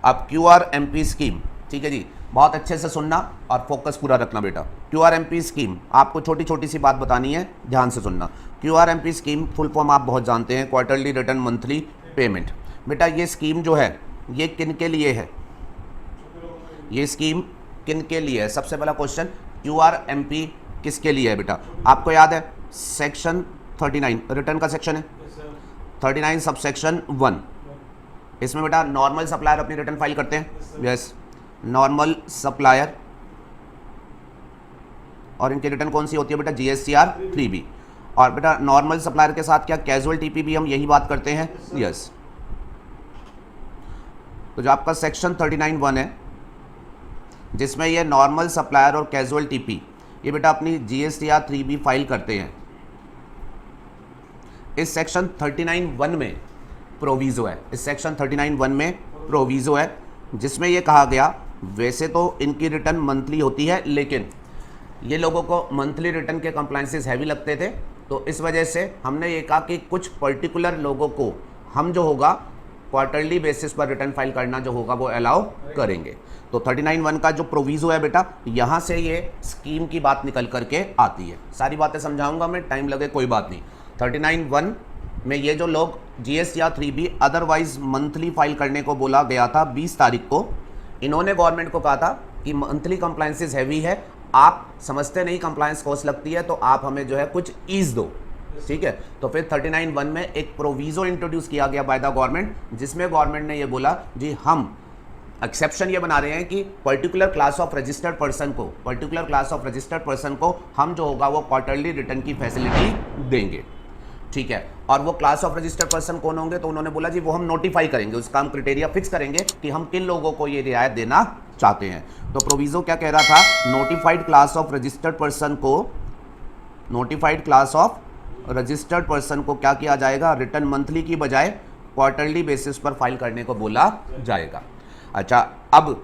अब QRMP scheme, ठीक है जी, बहुत अच्छे से सुनना और फोकस पूरा रखना बेटा। QRMP स्कीम, आपको छोटी छोटी सी बात बतानी है, ध्यान से सुनना। QRMP स्कीम फुल फॉर्म आप बहुत जानते हैं, क्वार्टरली रिटर्न मंथली पेमेंट। बेटा ये स्कीम जो है ये किन के लिए है, ये स्कीम किन के लिए है? सबसे पहला क्वेश्चन, QRMP किसके लिए है बेटा? आपको याद है सेक्शन 39 रिटर्न का सेक्शन है, 39 सब सेक्शन 1। इसमें बेटा नॉर्मल सप्लायर अपनी रिटर्न फाइल करते हैं, यस नॉर्मल सप्लायर, और इनकी रिटर्न कौन सी होती है बेटा? GSTR 3B। और बेटा नॉर्मल सप्लायर के साथ क्या कैजुअल TP भी हम यही बात करते हैं, यस। तो जो आपका सेक्शन 39(1) है जिसमें ये नॉर्मल सप्लायर और कैजुअल TP ये बेटा अपनी GSTR 3B फाइल करते हैं। इस सेक्शन 39(1) में प्रोविज़ो है, इस सेक्शन 39(1) में प्रोविज़ो है जिसमें ये कहा गया वैसे तो इनकी रिटर्न मंथली होती है लेकिन ये लोगों को मंथली रिटर्न के कंप्लायंसेस हैवी लगते थे, तो इस वजह से हमने ये कहा कि कुछ पर्टिकुलर लोगों को हम जो होगा क्वार्टरली बेसिस पर रिटर्न फाइल करना जो होगा वो अलाउ करेंगे। तो 39(1) का जो प्रोविज़ो है बेटा, यहाँ से ये स्कीम की बात निकल करके आती है। सारी बातें समझाऊंगा मैं, टाइम लगे कोई बात नहीं। 39(1) में ये जो लोग GSTR 3B otherwise monthly file करने को बोला गया था 20 तारीख को, इन्होंने गवर्नमेंट को कहा था कि मंथली कंप्लायंसेस हैवी है, आप समझते नहीं कंप्लायंस कॉस्ट लगती है, तो आप हमें जो है कुछ ईज दो, ठीक है। तो फिर 39(1) में एक प्रोविज़ो इंट्रोड्यूस किया गया बाय द गवर्नमेंट, जिसमें गवर्नमेंट ने ये बोला जी हम एक्सेप्शन ये बना रहे हैं कि particular class of registered person को, particular class of registered person को हम जो होगा वो क्वार्टरली रिटर्न की फैसिलिटी देंगे, ठीक है। और वो क्लास ऑफ रजिस्टर्ड पर्सन कौन होंगे? तो उन्होंने बोला जी वो हम नोटिफाई करेंगे, उसका हम क्राइटेरिया फिक्स करेंगे कि हम किन लोगों को ये रियायत देना चाहते हैं। तो प्रोविज़ो क्या कह रहा था? Notified class of registered person को, notified class of registered person को क्या किया जाएगा? रिटर्न मंथली की बजाय क्वार्टरली बेसिस पर फाइल करने को बोला जाएगा। अच्छा, अब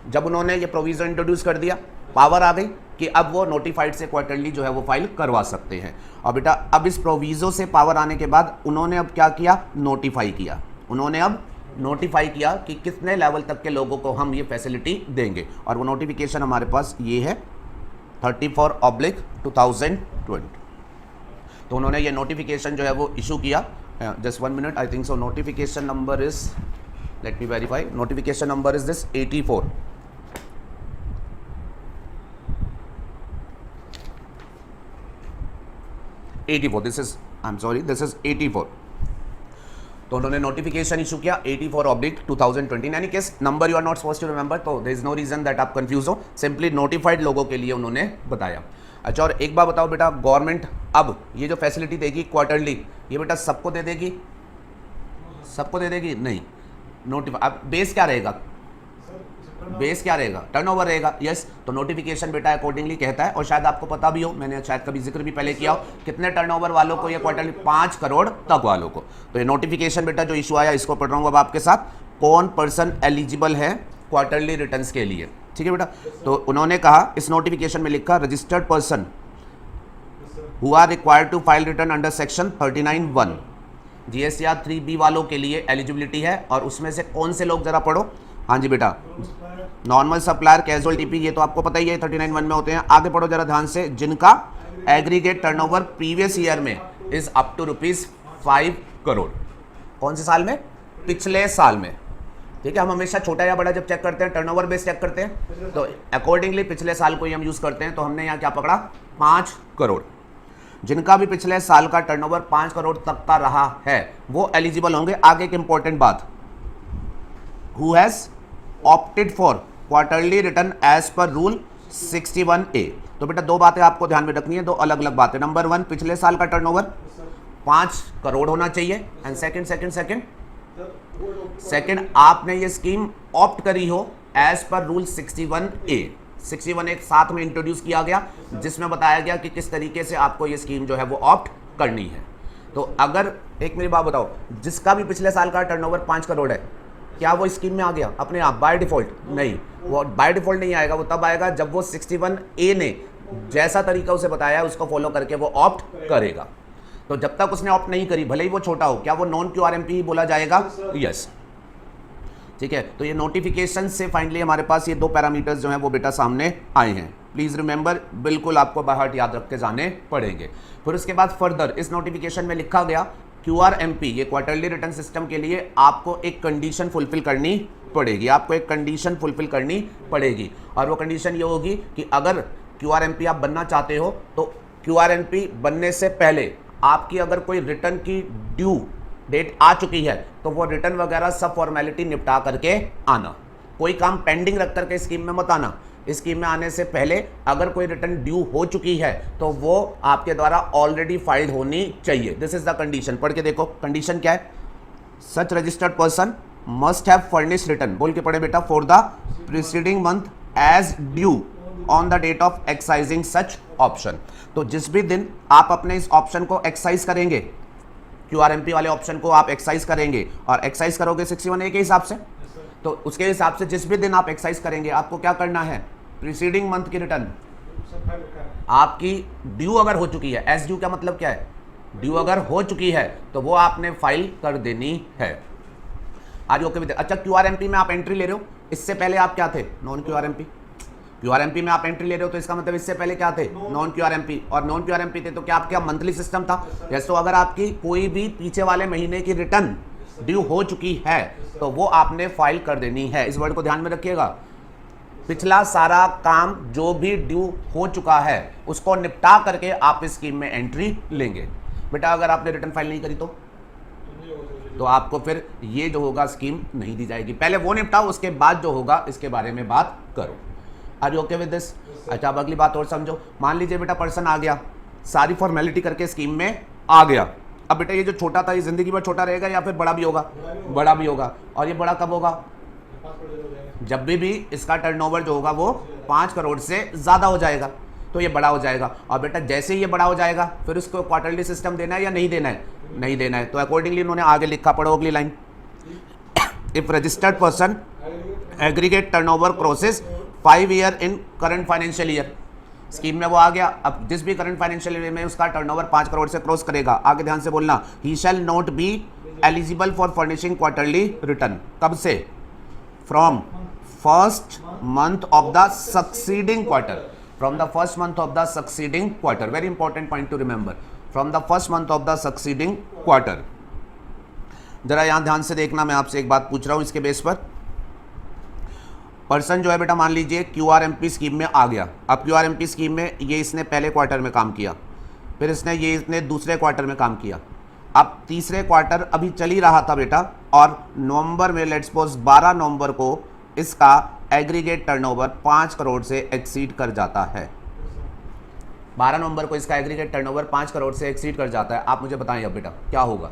जब उन्होंने ये प्रोविज़न इंट्रोड्यूस कर दिया, पावर आ गई कि अब वो नोटिफाइड से क्वार्टरली जो है वो फाइल करवा सकते हैं। और बेटा अब इस प्रोविज़ो से पावर आने के बाद उन्होंने अब क्या किया? नोटिफाई किया। उन्होंने अब नोटिफाई किया कि कितने लेवल तक के लोगों को हम ये फैसिलिटी देंगे, और वो नोटिफिकेशन हमारे पास ये है 34/2020। तो उन्होंने ये नोटिफिकेशन जो है वो इशू किया। Just 1 minute, I think so notification number is, let me verify, notification number is this 84। This is, I am sorry, this is 84। तो उन्होंने नोटिफिकेशन इशू किया 84/2020, यानी कि number you are not supposed to remember, तो there is no reason that आप confuse हो, simply notified लोगों के लिए उन्होंने बताया। अच्छा, और एक बात बताओ बेटा, गवर्नमेंट अब ये जो फैसिलिटी देगी क्वार्टरली, ये बेटा सबको दे देगी? सबको दे देगी? नहीं, नोटिफाई। अब बेस क्या रहेगा? बेस क्या रहेगा? टर्नओवर रहेगा, यस। तो नोटिफिकेशन बेटा अकॉर्डिंगली कहता है, और शायद आपको पता भी हो, मैंने शायद कभी जिक्र भी पहले किया हो, कितने टर्नओवर वालों को ये क्वार्टरली? 5 करोड़ तक वालों को। तो ये नोटिफिकेशन बेटा जो इशू आया, इसको पढ़ रहा हूँ अब आपके साथ, कौन पर्सन एलिजिबल है क्वार्टरली रिटर्न्स के लिए, ठीक है बेटा। तो उन्होंने कहा, इस नोटिफिकेशन में लिखा registered person who are required to file return under section 39(1) GSTR 3B वालों के लिए एलिजिबिलिटी है। और उसमें से कौन से लोग, जरा पढ़ो। हाँ जी बेटा, नॉर्मल सप्लायर, कैजुअल TP, ये तो आपको पता ही है 39(1) में होते हैं। आगे पढ़ो जरा ध्यान से, जिनका एग्रीगेट टर्नओवर प्रीवियस ईयर में इज अप टू ₹5 करोड़। कौन से साल में? पिछले साल में, ठीक है। हम हमेशा छोटा या बड़ा जब चेक करते हैं टर्नओवर बेस चेक करते हैं, तो अकॉर्डिंगली पिछले साल को ही हम यूज करते हैं। तो हमने यहाँ क्या पकड़ा? 5 करोड़। जिनका भी पिछले साल का टर्नओवर 5 करोड़ तक का रहा है वो एलिजिबल होंगे। आगे एक इंपॉर्टेंट बात, who has opted for quarterly return as per rule 61A। तो बेटा दो बातें आपको ध्यान में रखनी है, दो अलग अलग बातें। नंबर 1, पिछले साल का टर्नओवर 5 करोड़ होना चाहिए, एंड सेकंड आपने ये स्कीम ऑप्ट करी हो एज पर रूल 61A। 61 एक साथ में इंट्रोड्यूस किया गया, जिसमें बताया गया कि किस तरीके से आपको ये स्कीम जो है वो ऑप्ट करनी है। तो अगर एक मेरी बात बताओ, जिसका भी पिछले साल का टर्नओवर 5 करोड़ है, क्या वो स्कीम में आ गया अपने आप बाय डिफॉल्ट? नहीं, वो बाय डिफॉल्ट नहीं आएगा। वो तब आएगा जब वो 61A ने जैसा तरीका उसे बताया है उसको फॉलो करके वो ऑप्ट करेगा। तो जब तक उसने ऑप्ट नहीं करी, भले ही वो छोटा हो, क्या वो नॉन QRMP ही बोला जाएगा? यस। ठीक है। तो ये नोटिफिकेशन से फाइनली हमारे पास ये 2 पैरामीटर्स जो हैं वो बेटा सामने आए हैं। प्लीज़ रिमेंबर, बिल्कुल आपको बाहर याद रख के जाने पड़ेंगे। फिर उसके बाद फर्दर इस नोटिफिकेशन में लिखा गया QRMP ये क्वार्टरली रिटर्न सिस्टम के लिए आपको एक कंडीशन फुलफिल करनी पड़ेगी, आपको एक कंडीशन फुलफिल करनी पड़ेगी। और वो कंडीशन ये होगी कि अगर QRMP आप बनना चाहते हो तो QRMP बनने से पहले आपकी अगर कोई रिटर्न की ड्यू डेट आ चुकी है तो वो रिटर्न वगैरह सब फॉर्मेलिटी निपटा करके आना, कोई काम पेंडिंग रख करके स्कीम में मत आना। स्कीम में आने से पहले अगर कोई रिटर्न ड्यू हो चुकी है तो वो आपके द्वारा ऑलरेडी फाइल्ड होनी चाहिए। This is the condition. पढ़ के देखो कंडीशन क्या है। Such registered person must have furnished return, बोल के पढ़े बेटा, for the preceding month as due on the date of exercising such option. तो जिस भी दिन आप अपने इस ऑप्शन को एक्साइज करेंगे, QRMP वाले ऑप्शन को आप एक्साइज करेंगे और एक्साइज करोगे 61A के हिसाब से, तो उसके हिसाब से जिस भी दिन आप एक्साइज करेंगे आपको क्या करना है, प्रीसीडिंग मंथ की रिटर्न आपकी ड्यू अगर हो चुकी है, एस ड्यू का मतलब क्या है, ड्यू अगर हो चुकी है तो वो आपने फाइल कर देनी है। आज ओके विद्या। अच्छा QRMP में आप एंट्री ले रहे हो, इससे पहले आप क्या थे, नॉन QRMP में आप एंट्री ले रहे हो तो इसका मतलब इससे पहले क्या थे, नॉन QRMP, और नॉन QRMP थे तो क्या आपका मंथली सिस्टम था। जैसे तो अगर आपकी कोई भी पीछे वाले महीने की रिटर्न ड्यू हो चुकी है तो वो आपने फाइल कर देनी है। इस वर्ड को ध्यान में रखिएगा। पिछला सारा काम जो भी ड्यू हो चुका है उसको निपटा करके आप इस स्कीम में एंट्री लेंगे। बेटा अगर आपने रिटर्न फाइल नहीं करी तो आपको फिर ये जो होगा स्कीम नहीं दी जाएगी। पहले वो निपटाओ, उसके बाद जो होगा इसके बारे में बात करो। Are you okay with this? अच्छा अब अगली बात और समझो। मान लीजिए बेटा पर्सन आ गया, सारी फॉर्मेलिटी करके स्कीम में आ गया। अब बेटा ये जो छोटा था ये जिंदगी भर छोटा रहेगा या फिर बड़ा भी होगा? बड़ा भी होगा। और ये बड़ा कब होगा? जब भी इसका टर्नओवर जो होगा वो 5 करोड़ से ज़्यादा हो जाएगा तो ये बड़ा हो जाएगा। और बेटा जैसे ही ये बड़ा हो जाएगा फिर उसको क्वार्टरली सिस्टम देना है या नहीं देना है? नहीं देना है। तो अकॉर्डिंगली उन्होंने आगे लिखा, पढ़ो अगली line. If registered person aggregate turnover crosses 5 year in current financial year, scheme में वो आ गया। अब जिस भी करंट फाइनेंशियल ईयर में उसका टर्नओवर 5 करोड़ से क्रॉस करेगा, आगे ध्यान से बोलना, he shall not be eligible for furnishing quarterly return. कब से? From first month of the succeeding quarter, from the first month of the succeeding quarter. Very important point to remember, from the first month of the succeeding quarter. जरा यहां ध्यान से देखना, मैं आपसे एक बात पूछ रहा हूं इसके बेस पर। पर्सन जो है बेटा मान लीजिए QRMP स्कीम में आ गया। अब QRMP स्कीम में ये इसने पहले क्वार्टर में काम किया, फिर इसने दूसरे क्वार्टर में काम किया। अब तीसरे क्वार्टर अभी चल ही रहा था बेटा, और नवंबर में लेट्स सपोज 12 नवंबर को इसका एग्रीगेट टर्नओवर 5 करोड़ से एक्सीड कर जाता है। 12 नवंबर को इसका एग्रीगेट टर्नओवर 5 करोड़ से एक्सीड कर जाता है। आप मुझे बताएं अब बेटा क्या होगा?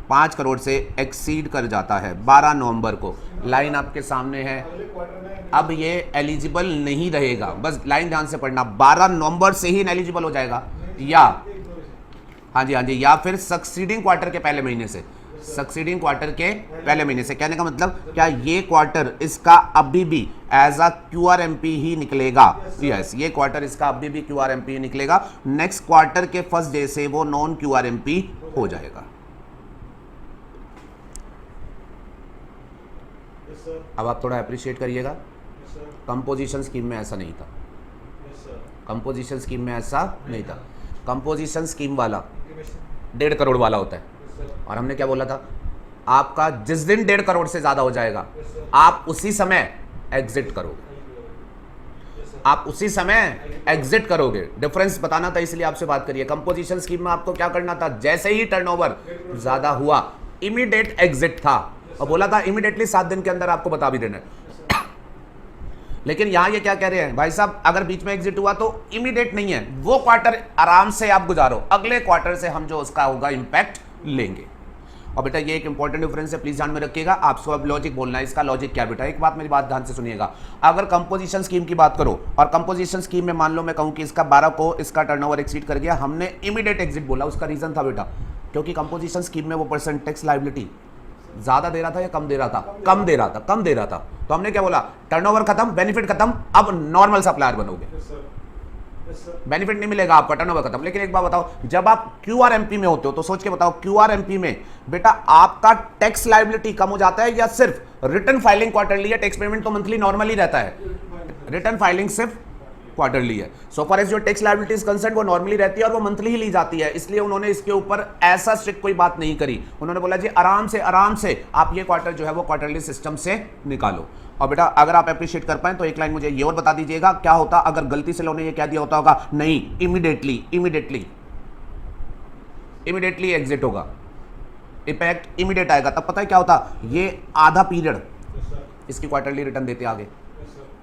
5 करोड़ से एक्सीड कर जाता है 12 नवंबर को। लाइन आपके सामने है। अब ये एलिजिबल नहीं रहेगा, बस लाइन ध्यान से पढ़ना। 12 नवंबर से ही एलिजिबल हो जाएगा, या हाँ जी, या फिर सक्सीडिंग क्वार्टर के पहले महीने से, सक्सीडिंग क्वार्टर के पहले महीने से। कहने का मतलब क्या ये क्वार्टर इसका अभी भी एज अ QRMP ही निकलेगा? यस, ये क्वार्टर इसका अभी भी QRMP ही निकलेगा। नेक्स्ट क्वार्टर के फर्स्ट डे से वो नॉन QRMP हो जाएगा। अब आप थोड़ा अप्रिशिएट करिएगा, कंपोजिशन स्कीम में ऐसा नहीं था। कंपोजिशन स्कीम में ऐसा नहीं था। कंपोजिशन स्कीम वाला 1.5 करोड़ वाला होता है, और हमने क्या बोला था, आपका जिस दिन 1.5 करोड़ से ज्यादा हो जाएगा आप उसी समय एग्जिट करोगे, आप उसी समय एग्जिट करोगे। डिफरेंस बताना था इसलिए आपसे बात करिए। कंपोजिशन स्कीम में आपको क्या करना था, जैसे ही टर्नओवर ज्यादा हुआ इमीडिएट एग्जिट था, और बोला था इमीडिएटली 7 दिन के अंदर आपको बता भी देना है। लेकिन यहां ये क्या कह रहे हैं, भाई साहब अगर बीच में एग्जिट हुआ तो इमीडिएट नहीं है, वो क्वार्टर आराम से आप गुजारो, अगले क्वार्टर से हम जो उसका होगा इंपैक्ट लेंगे। और बेटा ये एक इंपॉर्टेंट डिफरेंस है, प्लीज ध्यान में रखिएगा। आपको अब लॉजिक बोलना है, इसका लॉजिक क्या बेटा, एक बात मेरी बात ध्यान से सुनिएगा। अगर कंपोजिशन स्कीम की बात करो और कंपोजिशन स्कीम में मान लो मैं कहूं कि इसका 12 को इसका टर्नओवर एक्सीड कर गया, हमने इमीडिएट एग्जिट बोला। उसका रीजन था बेटा क्योंकि कंपोजिशन स्कीम में वो परसेंट टैक्स लायबिलिटी ज्यादा दे रहा था या कम दे रहा था? कम दे रहा था। तो हमने क्या बोला, टर्नओवर खत्म, बेनिफिट खत्म, अब नॉर्मल सप्लायर बनोगे। बेनिफिट नहीं मिलेगा, आपका टर्नओवर खत्म। लेकिन एक बात बताओ, जब आप क्यूआरएमपी में होते हो तो सोच के बताओ, क्यूआरएमपी में बेटा आपका टैक्स लायबिलिटी कम हो जाता है या सिर्फ रिटर्न फाइलिंग क्वार्टरली है, टैक्स पेमेंट तो मंथली नॉर्मली रहता है, रिटर्न फाइलिंग सिर्फ क्वार्टरली है। सो फॉर एज जो टैक्स लायबिलिटी इज कंसर्न वो नॉर्मली रहती है और वो मंथली ही ली जाती है, इसलिए उन्होंने इसके ऊपर ऐसा स्ट्रिक्ट कोई बात नहीं करी। उन्होंने बोला जी आराम से आप ये क्वार्टर जो है वो क्वार्टरली सिस्टम से निकालो। और बेटा अगर आप अप्रिशिएट कर पाए तो एक लाइन मुझे ये और बता दीजिएगा, क्या होता अगर गलती से उन्होंने ये कह दिया होता होगा नहीं इमीडिएटली एग्जिट होगा, इफेक्ट इमीडिएट आएगा, तब पता है क्या होता, ये आधा पीरियड इसकी क्वार्टरली रिटर्न देते आगे,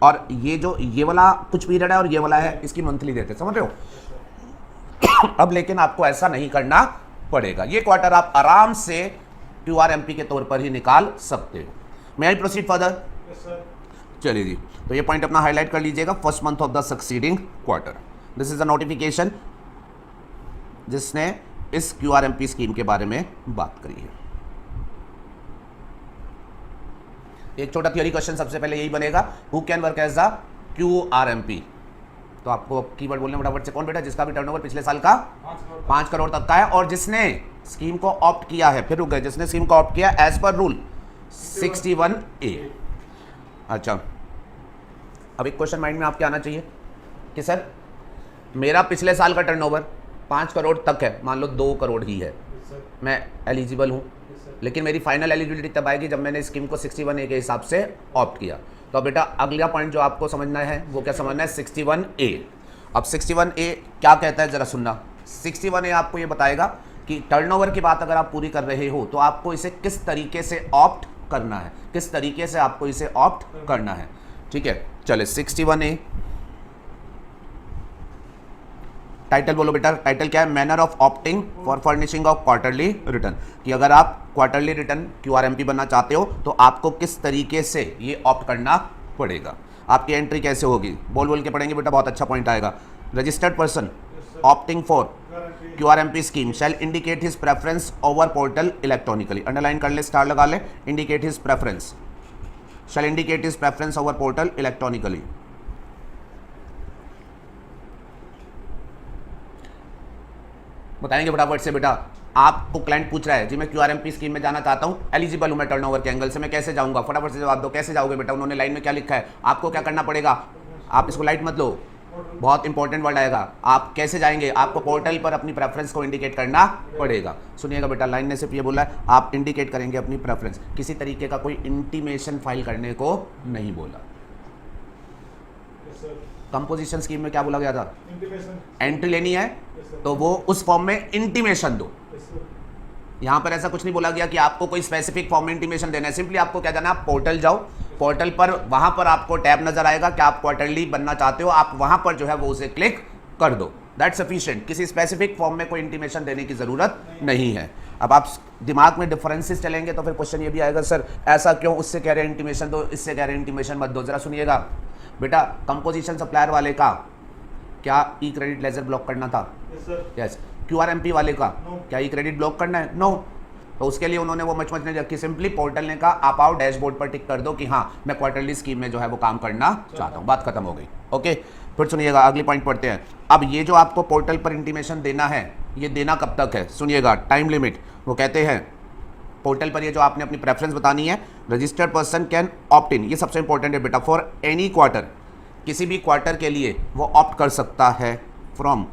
और ये जो ये वाला कुछ पीरियड है और ये वाला है इसकी मंथली देते, समझ रहे हो। अब लेकिन आपको ऐसा नहीं करना पड़ेगा, ये क्वार्टर आप आराम से क्यूआरएमपी के तौर पर ही निकाल सकते हो। मैं आई प्रोसीड फर्दर? चलिए जी, तो ये पॉइंट अपना हाईलाइट कर लीजिएगा, first month of the succeeding quarter. This is a notification जिसने इस क्यूआरएमपी स्कीम के बारे में बात करी है। एक छोटा थ्योरी क्वेश्चन सबसे पहले यही बनेगा, who can work as the QRMP. तो आपको कीवर्ड बोलने फटाफट से, कौन बेटा जिसका भी टर्नओवर पिछले साल का 5 करोड़ तक का है और जिसने स्कीम को ऑप्ट किया है, फिर रुक गए, जिसने स्कीम को ऑप्ट किया एज पर रूल 61A। अच्छा, अब एक क्वेश्चन माइंड में आपके आना चाहिए कि सर मेरा पिछले साल का टर्नओवर 5 करोड़ तक है, मान लो 2 करोड़ ही है, मैं एलिजिबल हूँ, लेकिन मेरी फाइनल एलिजिबिलिटी तब आएगी जब मैंने स्कीम को 61A के हिसाब से ऑप्ट किया। तो बेटा अगला पॉइंट जो आपको समझना है वो क्या समझना है, 61A। अब 61A क्या कहता है जरा सुनना। 61A आपको ये बताएगा कि टर्नओवर की बात अगर आप पूरी कर रहे हो तो आपको इसे किस तरीके से ऑप्ट करना है, किस तरीके से आपको इसे ऑप्ट करना है, ठीक है। चले 61A टाइटल बोलो बेटा, टाइटल क्या है, manner of opting for furnishing of quarterly return, कि अगर आप क्वार्टरली रिटर्न क्यूआरएमपी बनना चाहते हो तो आपको किस तरीके से ये ऑप्ट करना पड़ेगा, आपकी एंट्री कैसे होगी, बोल बोल के पढ़ेंगे बेटा, बहुत अच्छा पॉइंट आएगा। Registered person opting for QRMP scheme shall indicate his preference over portal electronically, underline कर ले, स्टार लगा ले, indicate his preference, shall indicate his preference over portal electronically. बताएंगे फटाफट से बेटा, आपको क्लाइंट पूछ रहा है जी मैं क्यूआरएमपी स्कीम में जाना चाहता हूं, एलिजिबल हूं मैं टर्नओवर के एंगल से, मैं कैसे जाऊंगा, फटाफट से जवाब दो, कैसे जाओगे बेटा। उन्होंने लाइन में क्या लिखा है, आपको क्या करना पड़ेगा, आप इसको लाइट मत लो, बहुत इंपॉर्टेंट वर्ड आएगा, आप कैसे जाएंगे, आपको पोर्टल पर अपनी प्रेफरेंस को इंडिकेट करना पड़ेगा। सुनिएगा बेटा, लाइन ने सिर्फ ये बोला है आप इंडिकेट करेंगे अपनी प्रेफरेंस, किसी तरीके का कोई इंटीमेशन फाइल करने को नहीं बोला। कंपोजिशन स्कीम में क्या बोला गया था, एंट्री लेनी है तो वो उस फॉर्म में इंटीमेशन दो। यहां पर ऐसा कुछ नहीं बोला गया कि आपको कोई स्पेसिफिक फॉर्म में इंटीमेशन देना है, सिंपली आपको क्या जाना है, आप पोर्टल जाओ, पोर्टल पर वहां पर आपको टैब नजर आएगा कि आप क्वार्टरली बनना चाहते हो, आप वहां पर जो है वो उसे क्लिक कर दो, दैट्स सफिशिएंट, किसी स्पेसिफिक फॉर्म में कोई इंटीमेशन देने की जरूरत नहीं है। अब आप दिमाग में डिफरेंसेस चलेंगे तो फिर क्वेश्चन ये भी आएगा सर ऐसा क्यों, उससे कह रहे हैं इंटीमेशन दो, इससे कह रहे हैं इंटीमेशन मत दो। जरा सुनिएगा बेटा, कंपोजिशन सप्लायर वाले का क्या ई क्रेडिट लेजर ब्लॉक करना था, यस। क्यूआरएमपी वाले का क्या ई क्रेडिट ब्लॉक करना है, नो। तो उसके लिए उन्होंने वो मच नहीं रखी, सिंपली पोर्टल ने कहा आप आओ डैशबोर्ड पर टिक कर दो कि हाँ मैं क्वार्टरली स्कीम में जो है वो काम करना चाहता हूँ, बात खत्म हो गई। ओके, फिर सुनिएगा अगली पॉइंट पढ़ते हैं। अब ये जो आपको पोर्टल पर इंटीमेशन देना है, ये देना कब तक है, सुनिएगा, टाइम लिमिट। वो कहते हैं पोर्टल पर ये जो आपने अपनी प्रेफरेंस बतानी है, रजिस्टर्ड पर्सन कैन ऑप्ट इन, ये सबसे इंपॉर्टेंट है बेटा, फॉर एनी क्वार्टर, किसी भी क्वार्टर के लिए वो ऑप्ट कर सकता है from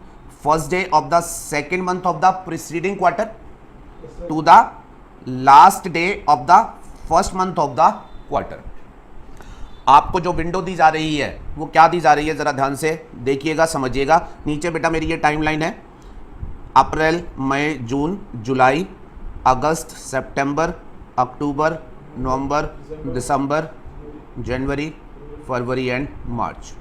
first day of the second month of the preceding quarter to the last day of the first month of the quarter. आपको जो विंडो दी जा रही है वो क्या दी जा रही है, जरा ध्यान से देखिएगा, समझिएगा। नीचे बेटा मेरी ये टाइमलाइन है, अप्रैल, मई, जून, जुलाई, अगस्त, सितंबर, अक्टूबर, नवंबर, दिसंबर, जनवरी, फरवरी एंड मार्च,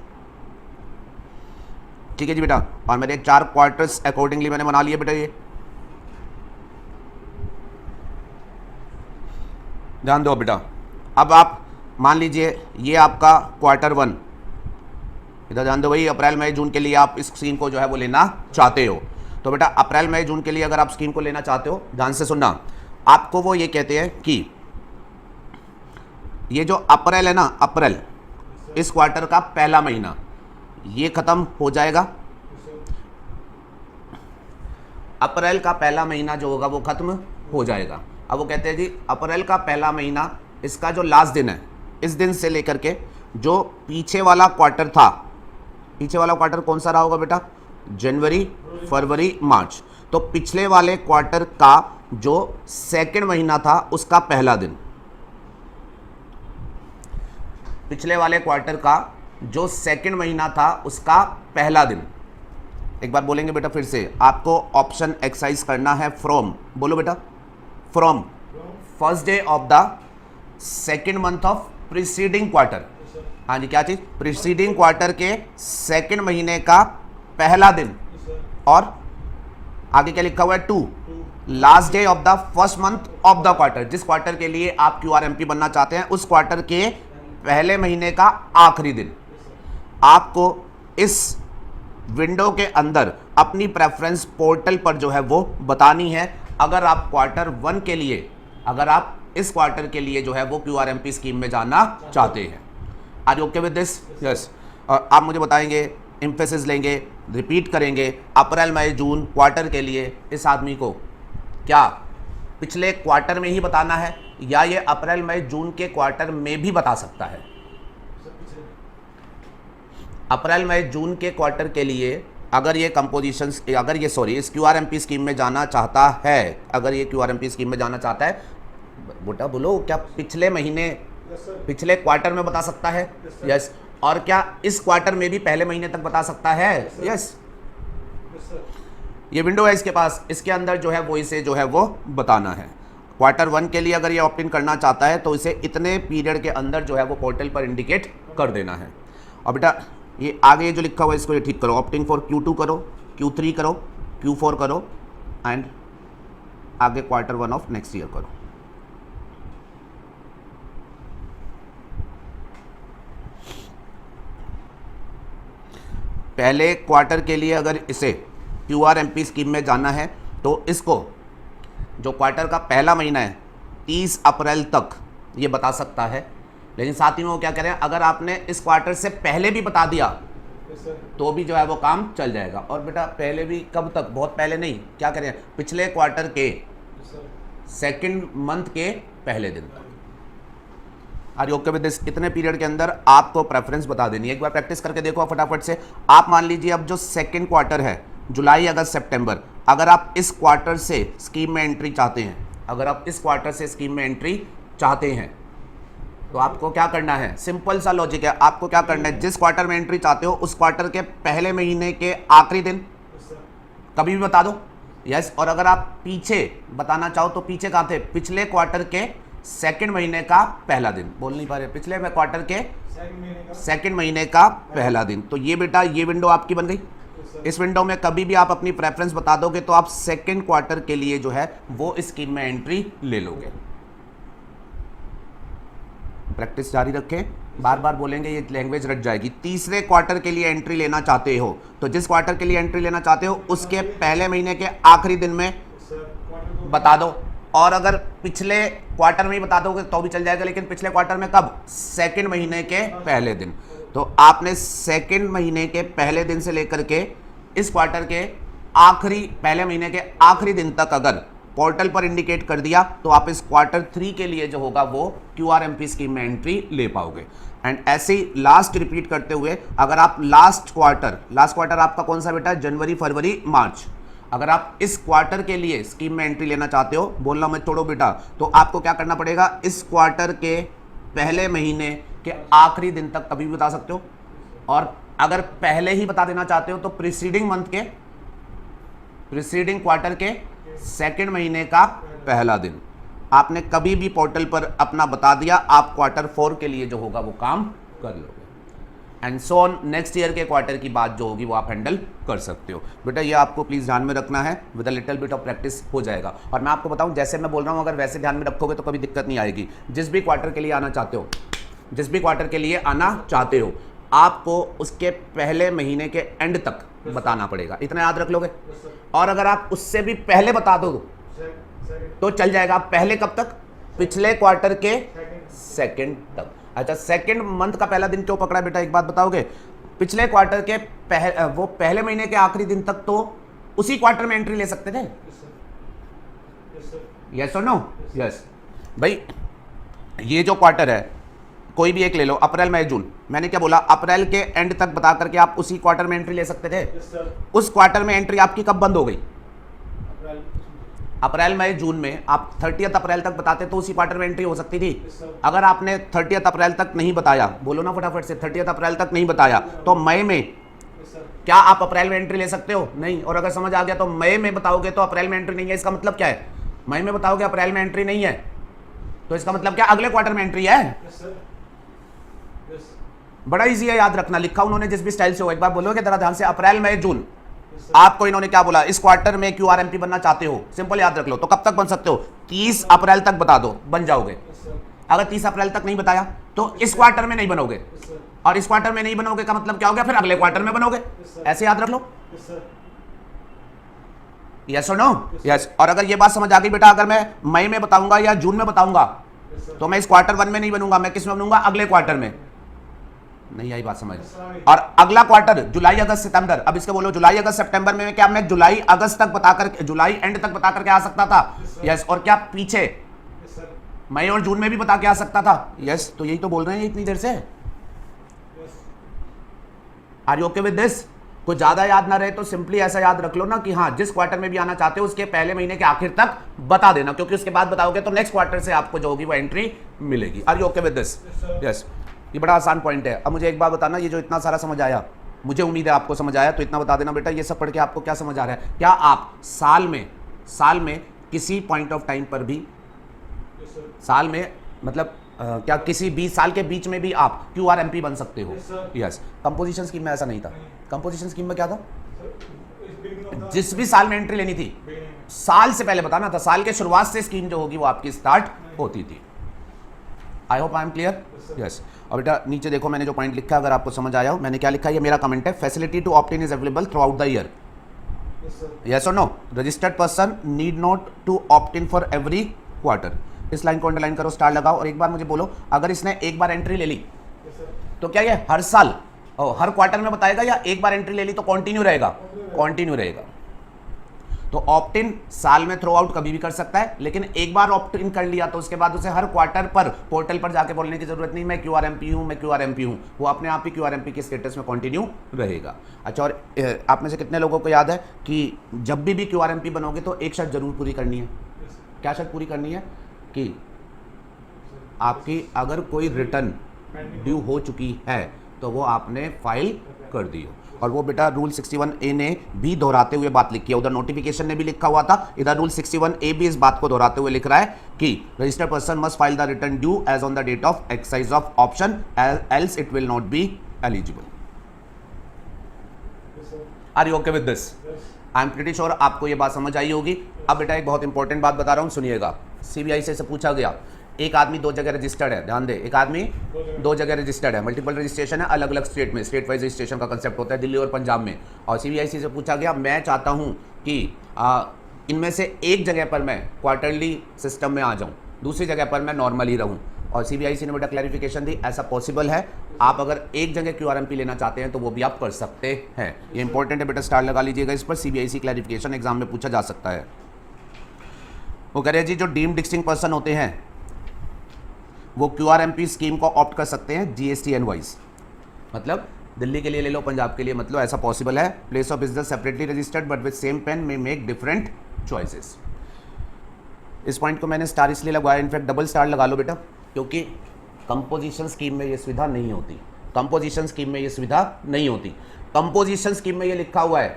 ठीक है जी बेटा। और मेरे 4 क्वार्टर्स अकॉर्डिंगली मैंने बना लिए बेटा। ये ध्यान दो बेटा, अब आप मान लीजिए ये आपका क्वार्टर 1, इधर ध्यान दो भाई, अप्रैल मई जून के लिए आप इस स्कीम को जो है वो लेना चाहते हो। तो बेटा अप्रैल मई जून के लिए अगर आप स्कीम को लेना चाहते हो, ध्यान से सुनना, आपको वो ये कहते हैं कि ये जो अप्रैल है ना, अप्रैल इस क्वार्टर का पहला महीना ये खत्म हो जाएगा, अप्रैल का पहला महीना जो होगा वो खत्म हो जाएगा। अब वो कहते हैं जी अप्रैल का पहला महीना, इसका जो लास्ट दिन है, इस दिन से लेकर के जो पीछे वाला क्वार्टर था, पीछे वाला क्वार्टर कौन सा रहा होगा बेटा? जनवरी, फरवरी, मार्च। तो पिछले वाले क्वार्टर का जो सेकंड महीना था उसका पहला दिन, पिछले वाले क्वार्टर का जो सेकंड महीना था उसका पहला दिन। एक बार बोलेंगे बेटा फिर से, आपको ऑप्शन एक्सरसाइज करना है फ्रॉम, बोलो बेटा, from first day of the second month of preceding quarter. हाँ जी, क्या चीज? प्रीसीडिंग क्वार्टर के सेकंड महीने का पहला दिन, और आगे क्या लिखा हुआ है? 2 last day of the first month of the quarter. जिस क्वार्टर के लिए आप QRMP बनना चाहते हैं उस क्वार्टर के पहले महीने का आखिरी दिन। आपको इस विंडो के अंदर अपनी प्रेफरेंस पोर्टल पर जो है वो बतानी है। अगर आप क्वार्टर 1 के लिए, अगर आप इस क्वार्टर के लिए जो है वो QRMP स्कीम में जाना चाहते हैं। Are you okay with this? Yes. और आप मुझे बताएंगे, एम्फेसिस लेंगे, रिपीट करेंगे, अप्रैल मई जून क्वार्टर के लिए इस आदमी को क्या पिछले क्वार्टर में ही बताना है या ये अप्रैल मई जून के क्वार्टर में भी बता सकता है? अप्रैल मई जून के क्वार्टर के लिए अगर ये कंपोजिशन, अगर ये सॉरी इस QRMP स्कीम में जाना चाहता है, अगर ये QRMP स्कीम में जाना चाहता है, बेटा बोलो, क्या पिछले महीने, पिछले क्वार्टर में बता सकता है? यस। और क्या इस क्वार्टर में भी पहले महीने तक बता सकता है? यस। ये विंडो है इसके पास, इसके अंदर जो है वो इसे जो है वो बताना है। क्वार्टर 1 के लिए अगर ये ऑप्ट इन करना चाहता है तो इसे इतने पीरियड के अंदर जो है वो पोर्टल पर इंडिकेट कर देना है। और बेटा ये आगे जो लिखा हुआ है इसको ये ठीक करो, ऑप्टिंग फॉर Q2 करो, Q3 करो, Q4 करो, एंड आगे क्वार्टर 1 ऑफ नेक्स्ट ईयर करो। पहले क्वार्टर के लिए अगर इसे QRMP स्कीम में जाना है तो इसको जो क्वार्टर का पहला महीना है 30 अप्रैल तक ये बता सकता है। लेकिन साथ ही में वो क्या करें, अगर आपने इस क्वार्टर से पहले भी बता दिया तो भी जो है वो काम चल जाएगा। और बेटा पहले भी कब तक? बहुत पहले नहीं, क्या करें, पिछले क्वार्टर के सेकंड मंथ के पहले दिन तक। Are you okay with this? इतने पीरियड के अंदर आपको प्रेफरेंस बता देनी है। एक बार प्रैक्टिस करके देखो फटाफट से। आप मान लीजिए अब जो सेकंड क्वार्टर है, जुलाई, अगस्त, सितंबर, अगर आप इस क्वार्टर से स्कीम में एंट्री चाहते हैं, अगर आप इस क्वार्टर से स्कीम में एंट्री चाहते हैं तो आपको क्या करना है? सिंपल सा लॉजिक है। आपको क्या करना है, जिस क्वार्टर में एंट्री चाहते हो उस क्वार्टर के पहले महीने के आखिरी दिन कभी भी बता दो। यस। और अगर आप पीछे बताना चाहो तो पीछे कहाँ थे? पिछले क्वार्टर के सेकंड महीने का पहला दिन। बोल नहीं पा रहे? पिछले क्वार्टर के सेकंड महीने का पहला दिन। तो ये बेटा ये विंडो आपकी बन गई। इस विंडो में कभी भी आप अपनी प्रेफरेंस बता दोगे तो आप सेकंड क्वार्टर के लिए जो है वो स्कीम में एंट्री ले लोगे। प्रैक्टिस जारी रखें, बार बार बोलेंगे, ये लैंग्वेज रट जाएगी। तीसरे क्वार्टर के लिए एंट्री लेना चाहते हो तो जिस क्वार्टर के लिए एंट्री लेना चाहते हो उसके पहले महीने के आखिरी दिन में बता दो। और अगर पिछले क्वार्टर में ही बता दोगे तो भी चल जाएगा, लेकिन पिछले क्वार्टर में कब? सेकंड महीने के पहले दिन। तो आपने सेकंड महीने के पहले दिन से लेकर के इस क्वार्टर के आखिरी, पहले महीने के आखिरी दिन तक अगर पोर्टल पर इंडिकेट कर दिया तो आप इस क्वार्टर 3 के लिए जो होगा वो QRMP स्कीम में एंट्री ले पाओगे। एंड ऐसे ही लास्ट रिपीट करते हुए, अगर आप लास्ट क्वार्टर आपका कौन सा बेटा? जनवरी, फरवरी, मार्च। अगर आप इस क्वार्टर के लिए स्कीम में एंट्री लेना चाहते हो, बोलना मत छोड़ो बेटा, तो आपको क्या करना पड़ेगा? इस क्वार्टर के पहले महीने के आखिरी दिन तक कभी भी बता सकते हो। और अगर पहले ही बता देना चाहते हो तो प्रीसीडिंग मंथ के, प्रीसीडिंग क्वार्टर के सेकंड महीने का पहला दिन आपने कभी भी पोर्टल पर अपना बता दिया, आप क्वार्टर 4 के लिए जो होगा वो काम कर लोगे। And so on, next year के क्वार्टर की बात जो होगी वो आप हैंडल कर सकते हो। बेटा ये आपको प्लीज़ ध्यान में रखना है, with a little bit of practice हो जाएगा। और मैं आपको बताऊं, जैसे मैं बोल रहा हूं अगर वैसे ध्यान में रखोगे तो कभी दिक्कत नहीं आएगी। जिस भी क्वार्टर के लिए आना चाहते हो, जिस भी क्वार्टर के लिए आना चाहते हो, आपको उसके पहले महीने के एंड तक बताना पड़ेगा। इतना याद रख लोगे। और अगर आप उससे भी पहले बता दो तो चल जाएगा। पहले कब तक? पिछले क्वार्टर के सेकंड तक। अच्छा, सेकंड मंथ का पहला दिन क्यों पकड़ा बेटा, एक बात बताओगे? पिछले क्वार्टर के पहले महीने के आखिरी दिन तक तो उसी क्वार्टर में एंट्री ले सकते थे? यस और नो? यस भाई, ये जो क्वार्टर है कोई भी एक ले लो, अप्रैल मई जून, मैंने क्या बोला, अप्रैल के एंड तक बता करके आप उसी क्वार्टर में एंट्री ले सकते थे। उस क्वार्टर में एंट्री आपकी कब बंद हो गई? अप्रैल मई जून में आप 30 अप्रैल तक बताते तो उसी क्वार्टर में एंट्री हो सकती थी। अगर आपने 30 अप्रैल तक नहीं बताया, बोलो ना फटाफट से, 30 अप्रैल तक नहीं बताया तो मई में क्या आप अप्रैल में एंट्री ले सकते हो? नहीं। और अगर समझ आ गया तो मई में बताओगे तो अप्रैल में एंट्री नहीं है, इसका मतलब क्या है? मई में बताओगे अप्रैल में एंट्री नहीं है तो इसका मतलब क्या, अगले क्वार्टर में एंट्री है। बड़ा इजी है याद रखना, लिखा उन्होंने जिस भी स्टाइल से हो, एक बार बोलोगे जरा ध्यान से, अप्रैल मई जून, आपको इन्होंने क्या बोला, इस क्वार्टर में क्यूआरएमपी बनना चाहते हो, सिंपल याद रख लो। तो कब तक बन सकते हो? 30 अप्रैल तक बता दो, बन जाओगे। अगर 30 अप्रैल तक नहीं बताया तो इस क्वार्टर में नहीं बनोगे, और इस क्वार्टर में नहीं बनोगे का मतलब क्या हो गया, फिर अगले क्वार्टर में बनोगे। ऐसे याद रख लो। यस और नो? यस। और अगर ये बात समझ आ गई बेटा, अगर मैं मई में बताऊंगा या जून में बताऊंगा तो मैं इस क्वार्टर 1 में नहीं बनूंगा, मैं किस में बनूंगा? अगले क्वार्टर में। नहीं आई बात समझ? और अगला क्वार्टर जुलाई अगस्त सितंबर, अब इसके बोलो जुलाई अगस्त सितंबर में क्या मैं जुलाई अगस्त तक बताकर, जुलाई एंड तक बता करके आ सकता था? यस। और क्या पीछे मई और जून में भी बता के आ सकता था? यस। तो यही तो बोल रहे हैं इतनी देर से। Are you okay with this? कुछ ज्यादा याद ना रहे तो सिंपली ऐसा याद रख लो ना कि हाँ, जिस क्वार्टर में भी आना चाहते हो उसके पहले महीने के आखिर तक बता देना, क्योंकि उसके बाद बताओगे तो नेक्स्ट क्वार्टर से आपको जो होगी वो एंट्री मिलेगी। Are you okay with this? Yes. ये बड़ा आसान पॉइंट है। अब मुझे एक बात बताना, ये जो इतना सारा समझ आया, मुझे उम्मीद है आपको समझ आया, तो इतना बता देना बेटा, ये सब पढ़ के आपको क्या समझ आ रहा है? क्या आप साल में किसी पॉइंट ऑफ टाइम पर भी, साल में मतलब क्या किसी 20 साल के बीच में भी आप क्यूआरएमपी बन सकते हो? यस। कंपोजिशन स्कीम में ऐसा नहीं था। कंपोजिशन स्कीम में क्या था, जिस भी साल में एंट्री लेनी थी साल से पहले बताना था, साल के शुरुआत से स्कीम जो होगी वो आपकी स्टार्ट होती थी। I hope I am clear? Yes. और बेटा नीचे देखो मैंने जो पॉइंट लिखा है, अगर आपको समझ आया हो, मैंने क्या लिखा है, ये मेरा कमेंट है, facility to opt in is available throughout the year. Yes और नो? Registered person need not to opt in for every quarter. इस लाइन को अंडरलाइन करो, स्टार लगाओ, और एक बार मुझे बोलो, अगर इसने एक बार एंट्री ले ली तो क्या ये हर साल हर क्वार्टर में बताएगा, या एक बार एंट्री ले ली तो कंटिन्यू रहेगा? कंटिन्यू रहेगा। तो ऑप्ट इन साल में थ्रू आउट कभी भी कर सकता है, लेकिन एक बार ऑप्ट इन कर लिया तो उसके बाद उसे हर क्वार्टर पर पोर्टल पर जाके बोलने की जरूरत नहीं, मैं क्यूआरएमपी हूं, मैं क्यूआरएमपी हूं, वो अपने आप ही क्यूआरएमपी के स्टेटस में कंटिन्यू रहेगा। अच्छा, और आप में से कितने लोगों को याद है कि जब भी क्यूआरएमपी बनोगे तो एक शर्त जरूर पूरी करनी है? क्या शर्त पूरी करनी है? कि आपकी अगर कोई रिटर्न ड्यू हो चुकी है तो वो आपने फाइल कर दी हो। और वो बेटा रूल 61A ने भी दोहराते हुए बात लिखी है, उधर नोटिफिकेशन ने भी लिखा हुआ था, इधर रूल 61A भी इस बात को दोहराते हुए लिख रहा है कि registered person must file the return due as on the date of exercise of option else it will not be eligible. Are you okay with this? I am pretty sure आपको ये बात समझ आई होगी। अब बेटा एक बहुत इंपॉर्टेंट बात बता रहा हूँ, सुनिएगा। सीबीआई से पूछा गया, एक आदमी 2 जगह रजिस्टर्ड है, ध्यान दे, एक आदमी 2 जगह रजिस्टर्ड है, मल्टीपल रजिस्ट्रेशन है, अलग अलग स्टेट में, स्टेट वाइज रजिस्ट्रेशन का कंसेप्ट होता है, दिल्ली और पंजाब में। और सीबीआईसी से पूछा गया, मैं चाहता हूं कि इनमें से एक जगह पर मैं क्वार्टरली सिस्टम में आ जाऊं, दूसरी जगह पर मैं नॉर्मली रहूं। और सीबीआईसी ने बेटा क्लैरिफिकेशन दी, ऐसा पॉसिबल है, आप अगर एक जगह क्यूआरएमपी लेना चाहते हैं तो वो भी आप कर सकते हैं। ये इंपॉर्टेंट है बेटा, स्टार लगा लीजिएगा इस पर, सीबीआईसी क्लैरिफिकेशन एग्जाम में पूछा जा सकता है। वो कह रहे हैं जी, जो डीम्ड डिस्टिंक्ट पर्सन होते हैं वो क्यूआरएमपी स्कीम को ऑप्ट कर सकते हैं जीएसटीएन वाइज, मतलब दिल्ली के लिए ले लो, पंजाब के लिए, मतलब ऐसा पॉसिबल है। Place of business separately registered but with same PAN में मेक डिफरेंट चॉइसेस। इस पॉइंट को मैंने स्टार इसलिए लगवाया, इनफैक्ट डबल स्टार लगा लो बेटा, क्योंकि कंपोजिशन स्कीम में ये सुविधा नहीं होती। कंपोजिशन स्कीम में ये सुविधा नहीं होती। कंपोजिशन स्कीम में ये लिखा हुआ है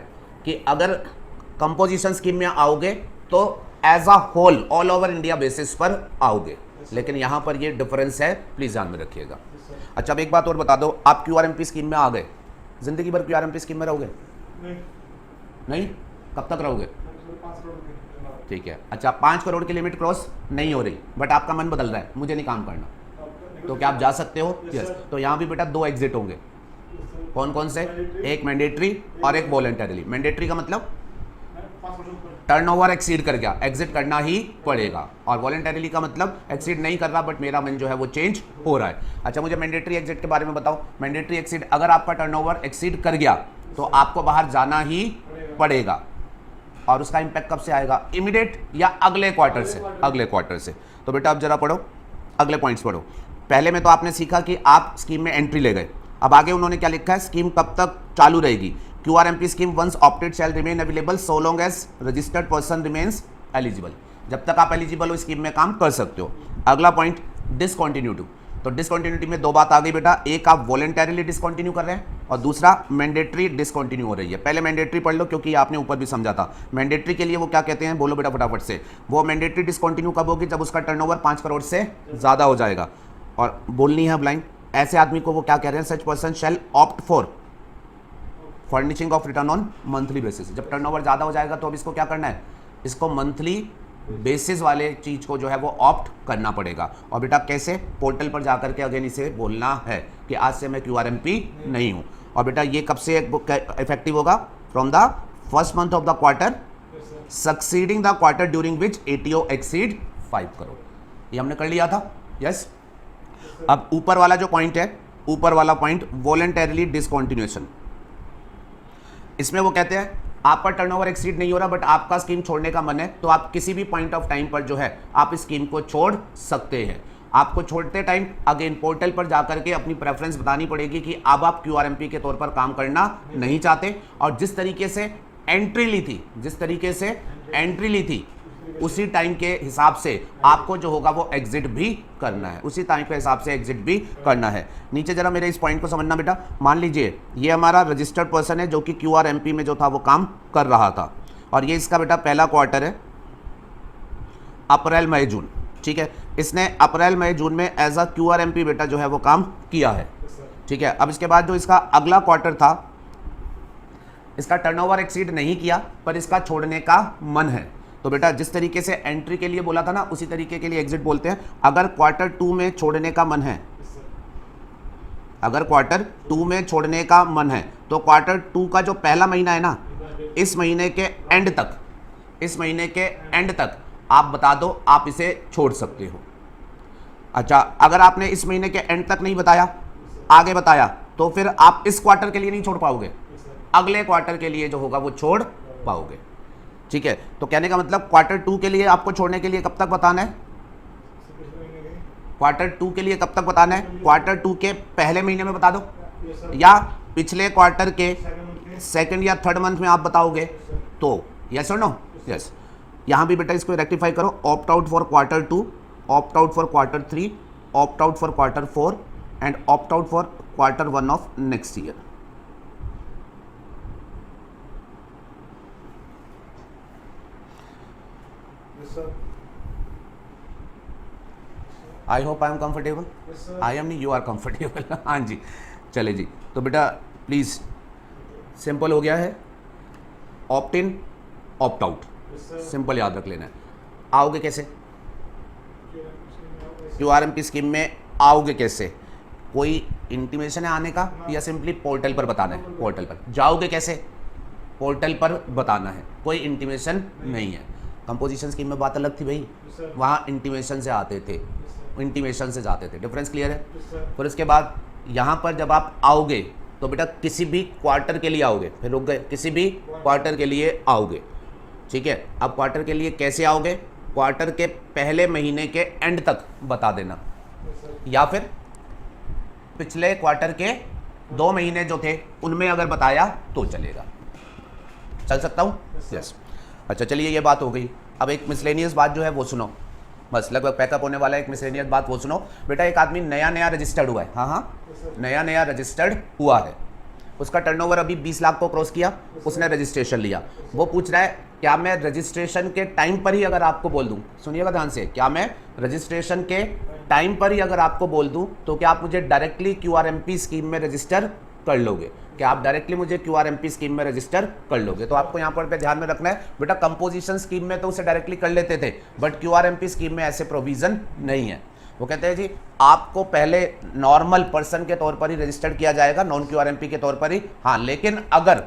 कि अगर कंपोजिशन स्कीम में आओगे तो as a whole all over India basis पर आओगे, लेकिन यहां पर ये डिफरेंस है, प्लीज ध्यान में रखिएगा। अच्छा, अब एक बात और बता दो, आप क्यूआरएमपी स्कीम में आ गए, जिंदगी भर क्यूआरएमपी स्कीम में रहोगे? नहीं। कब तक रहोगे? ठीक है। अच्छा, 5 करोड़ की लिमिट क्रॉस नहीं हो रही, बट आपका मन बदल रहा है, मुझे नहीं काम करना, तो क्या आप जा सकते हो? यस। तो यहाँ भी बेटा 2 एग्जिट होंगे। कौन कौन से? एक मैंडेटरी और एक वॉलंटरीली। मैंडेटरी का मतलब टर्नओवर एक्सीड कर गया, एग्जिट करना ही पड़ेगा, और वॉलंटरीली का मतलब एक्सीड नहीं कर रहा बट मेरा मन जो है वो चेंज हो रहा है। अच्छा, मुझे मैंडेटरी एग्जिट के बारे में बताओ। मैंडेटरी एक्सीड, अगर आपका टर्नओवर एक्सीड कर गया तो आपको बाहर जाना ही पड़ेगा। और उसका इंपैक्ट कब से आएगा, इमीडिएट या अगले क्वार्टर से, अगले क्वार्टर से। तो बेटा अब जरा पढ़ो, अगले पॉइंट्स पढ़ो। पहले में तो आपने सीखा कि आप स्कीम में एंट्री ले गए, अब आगे उन्होंने क्या लिखा है, स्कीम कब तक चालू रहेगी, QRMP scheme once opted shall remain available so long as registered person remains eligible, जब तक आप एलिजिबल हो स्कीम में काम कर सकते हो। अगला पॉइंट डिसकंटिन्यूटी, तो डिसकंटिन्यूटी में दो बात आ गई बेटा, एक आप वॉलेंटरीली डिसकंटिन्यू कर रहे हैं और दूसरा मैंडेटरी डिसकंटिन्यू हो रही है। पहले मैंडेटरी पढ़ लो क्योंकि आपने ऊपर भी समझा था। मैंडेटरी के लिए वो क्या कहते हैं, बोलो बेटा फटाफट से, वो मैंडेटरी डिसकंटिन्यू कब होगी, जब उसका टर्नओवर 5 करोड़ से ज़्यादा हो जाएगा। और बोलनी है ब्लाइंड, ऐसे आदमी को वो क्या कह रहे हैं, such person shall opt for furnishing of return on monthly basis. जब टर्नओवर ज़्यादा हो जाएगा तो अब इसको क्या करना है, इसको मंथली बेसिस वाले चीज को जो है वो ऑप्ट करना पड़ेगा। और बेटा कैसे, पोर्टल पर जाकर के अगेन इसे बोलना है कि आज से मैं QRMP नहीं हूं। और बेटा ये कब से इफेक्टिव होगा, from the first month of the quarter succeeding the quarter during which ATO exceed 5 crore. ये हमने कर लिया था, यस। अब ऊपर वाला जो पॉइंट है, ऊपर वाला पॉइंट वॉलेंटरीली डिसकंटिन्यूएशन, इसमें वो कहते हैं आपका टर्नओवर एक्सीड नहीं हो रहा बट आपका स्कीम छोड़ने का मन है, तो आप किसी भी पॉइंट ऑफ टाइम पर जो है आप इस स्कीम को छोड़ सकते हैं। आपको छोड़ते टाइम अगेन पोर्टल पर जाकर के अपनी प्रेफरेंस बतानी पड़ेगी कि अब आप QRMP के तौर पर काम करना नहीं चाहते, और जिस तरीके से एंट्री ली थी, जिस तरीके से एंट्री ली थी उसी टाइम के हिसाब से आपको जो होगा वो एग्जिट भी करना है, उसी टाइम के हिसाब से एग्जिट भी करना है। नीचे जरा मेरे इस पॉइंट को समझना बेटा, मान लीजिए ये हमारा रजिस्टर्ड पर्सन है जो कि QRMP में जो था वो काम कर रहा था, और ये इसका बेटा पहला क्वार्टर है, अप्रैल मई जून, ठीक है। इसने अप्रैल मई जून में एज अ QRMP बेटा जो है वो काम किया है, ठीक है। अब इसके बाद जो इसका अगला क्वार्टर था, इसका टर्नओवर एक्सीड नहीं किया पर इसका छोड़ने का मन है, तो बेटा जिस तरीके से एंट्री के लिए बोला था ना उसी तरीके के लिए एग्जिट बोलते हैं। अगर क्वार्टर 2 में छोड़ने का मन है, अगर क्वार्टर 2 में छोड़ने का मन है तो क्वार्टर 2 का जो पहला महीना है ना, इस महीने के एंड तक, इस महीने के एंड तक आप बता दो आप इसे छोड़ सकते हो। अच्छा, अगर आपने इस महीने के एंड तक नहीं बताया, आगे बताया, तो फिर आप इस क्वार्टर के लिए नहीं छोड़ पाओगे, अगले क्वार्टर के लिए जो होगा वो छोड़ पाओगे, ठीक है। तो कहने का मतलब क्वार्टर 2 के लिए आपको छोड़ने के लिए कब तक बताना है, क्वार्टर 2 के लिए कब तक बताना है, क्वार्टर 2 के पहले महीने में बता दो, या पिछले क्वार्टर के सेकंड या थर्ड मंथ में आप बताओगे, तो यस और नो, यस। यहां भी बेटा इसको रेक्टिफाई करो, opt out for quarter 2, opt out for quarter 3, opt out for quarter 4 and opt out for quarter 1 of next year. I hope I am comfortable, I am नहीं, you are comfortable. हाँ जी, चले जी। तो बेटा please simple हो गया है, opt इन opt out, simple याद रख लेना है। आओगे कैसे, QRMP स्कीम में आओगे कैसे, कोई इंटीमेशन है आने का या सिंपली पोर्टल पर बताना है, पोर्टल पर जाओगे कैसे, पोर्टल पर बताना है, कोई इंटीमेशन नहीं है। कंपोजिशन स्कीम में बात अलग थी भाई, वहाँ इंटीमेशन से आते थे, इंटीमेशन से जाते थे, डिफरेंस क्लियर है। फिर उसके बाद यहाँ पर जब आप आओगे तो बेटा किसी भी क्वार्टर के लिए आओगे, फिर रुक गए, किसी भी क्वार्टर के लिए आओगे, ठीक है। अब क्वार्टर के लिए कैसे आओगे, क्वार्टर के पहले महीने के एंड तक बता देना, या फिर पिछले क्वार्टर के 2 महीने जो थे उनमें अगर बताया तो चलेगा, चल सकता हूँ, यस। अच्छा चलिए, ये बात हो गई। अब एक मिसलेनियस बात जो है वो सुनो, बस लगभग पैकअप होने वाला है, एक मिसलेनियस बात वो सुनो। बेटा एक आदमी नया नया रजिस्टर्ड हुआ है, हाँ हाँ नया नया रजिस्टर्ड हुआ है, उसका टर्नओवर अभी 20 लाख को क्रॉस किया, उसने रजिस्ट्रेशन लिया। वो पूछ रहा है क्या मैं रजिस्ट्रेशन के टाइम पर ही अगर आपको बोल दूं, सुनिएगा ध्यान से, क्या मैं रजिस्ट्रेशन के टाइम पर ही अगर आपको बोल दूं तो क्या आप मुझे डायरेक्टली QRMP स्कीम में रजिस्टर कर लोगे, क्या आप डायरेक्टली मुझे QRMP स्कीम में रजिस्टर कर लोगे। तो आपको यहाँ पर ध्यान में रखना है बेटा, कंपोजिशन स्कीम में तो उसे डायरेक्टली कर लेते थे, बट QRMP स्कीम में ऐसे प्रोविजन नहीं है। वो कहते हैं जी आपको पहले नॉर्मल पर्सन के तौर पर ही रजिस्टर्ड किया जाएगा, नॉन QRMP के तौर पर ही, हाँ। लेकिन अगर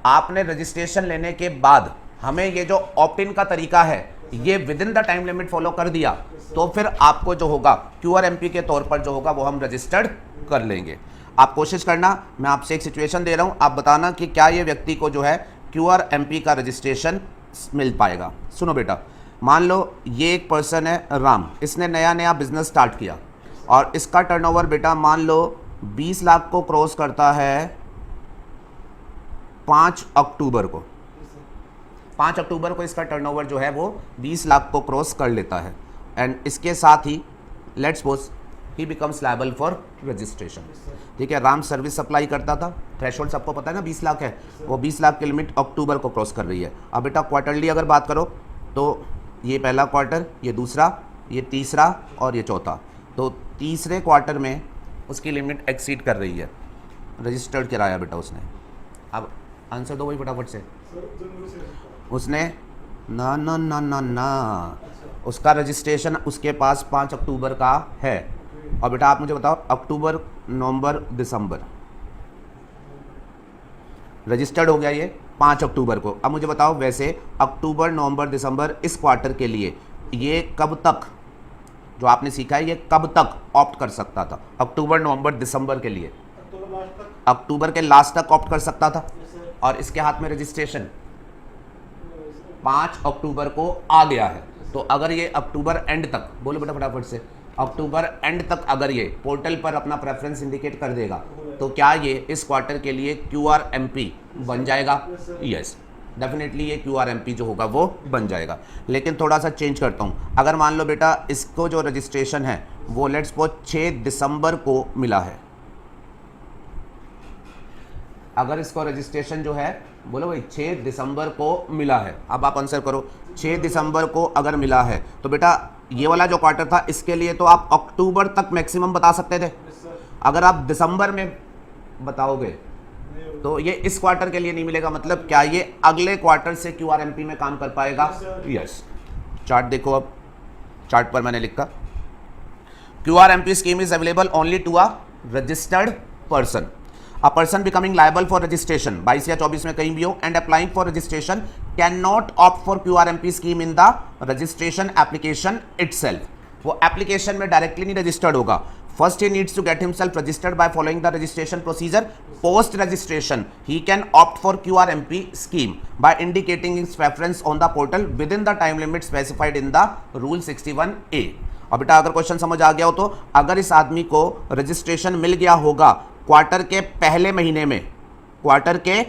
आपने रजिस्ट्रेशन लेने के बाद हमें ये जो ऑप्ट इन का तरीका है ये with in the time limit follow कर दिया तो फिर आपको जो होगा QRMP के तौर पर जो होगा वो हम रजिस्टर्ड कर लेंगे। आप कोशिश करना, मैं आपसे एक सिचुएशन दे रहा हूं, आप बताना कि क्या ये व्यक्ति को जो है QRMP का रजिस्ट्रेशन मिल पाएगा। सुनो बेटा, मान लो ये एक पर्सन है राम, इसने नया नया बिजनेस स्टार्ट किया और इसका टर्नओवर बेटा मान लो 20 लाख को क्रॉस करता है 5 अक्टूबर को। 5 अक्टूबर को इसका टर्नओवर जो है वो 20 लाख को क्रॉस कर लेता है एंड इसके साथ ही let's suppose he becomes liable for registration. ठीक है, राम सर्विस सप्लाई करता था, थ्रेशोल्ड सबको पता है ना 20 लाख है, वो 20 लाख की लिमिट अक्टूबर को क्रॉस कर रही है। अब बेटा क्वार्टरली अगर बात करो तो ये पहला क्वार्टर, ये दूसरा, ये तीसरा और ये चौथा, तो तीसरे क्वार्टर में उसकी लिमिट एक्सीड कर रही है, रजिस्टर्ड कराया बेटा उसने। अब आंसर दो भाई फटाफट से। उसने ना ना ना ना ना उसका रजिस्ट्रेशन उसके पास 5 अक्टूबर का है। और बेटा आप मुझे बताओ अक्टूबर नवंबर दिसंबर रजिस्टर्ड हो गया ये 5 अक्टूबर को। अब मुझे बताओ वैसे अक्टूबर नवंबर दिसंबर इस क्वार्टर के लिए ये कब तक, जो आपने सीखा है ये कब तक ऑप्ट कर सकता था? अक्टूबर नवंबर दिसंबर के लिए अक्टूबर के लास्ट तक ऑप्ट कर सकता था और इसके हाथ में रजिस्ट्रेशन 5 अक्टूबर को आ गया है। तो अगर ये अक्टूबर एंड तक, बोलो बेटा फटाफट से, अक्टूबर एंड तक अगर ये पोर्टल पर अपना प्रेफरेंस इंडिकेट कर देगा तो क्या ये इस क्वार्टर के लिए QRMP बन जाएगा? यस, डेफिनेटली ये QRMP जो होगा वो बन जाएगा। लेकिन थोड़ा सा चेंज करता हूँ, अगर मान लो बेटा इसको जो रजिस्ट्रेशन है वो लेट्स सपोज 6 दिसंबर को मिला है, अगर इसको रजिस्ट्रेशन जो है बोलो भाई 6 दिसंबर को मिला है, अब आप आंसर करो 6 दिसंबर को अगर मिला है तो बेटा ये वाला जो क्वार्टर था इसके लिए तो आप अक्टूबर तक मैक्सिमम बता सकते थे। अगर आप दिसंबर में बताओगे तो ये इस क्वार्टर के लिए नहीं मिलेगा, मतलब क्या ये अगले क्वार्टर से QRMP में काम कर पाएगा? यस। चार्ट देखो, अब चार्ट पर मैंने लिखा QRMP scheme is available only to a registered person, a person becoming liable for registration 22 या 24 में कहीं भी हो and applying for registration cannot opt for QRMP scheme in the registration application itself। वो एप्लीकेशन में डायरेक्टली नहीं registered होगा, first he needs to get himself registered by following the registration procedure। post registration he can opt for QRMP scheme by indicating his preference on the portal within the time limit specified in the rule 61A। अब बेटा अगर question समझ आ गया हो तो अगर इस आदमी को रजिस्ट्रेशन मिल गया होगा क्वार्टर के पहले महीने में, क्वार्टर के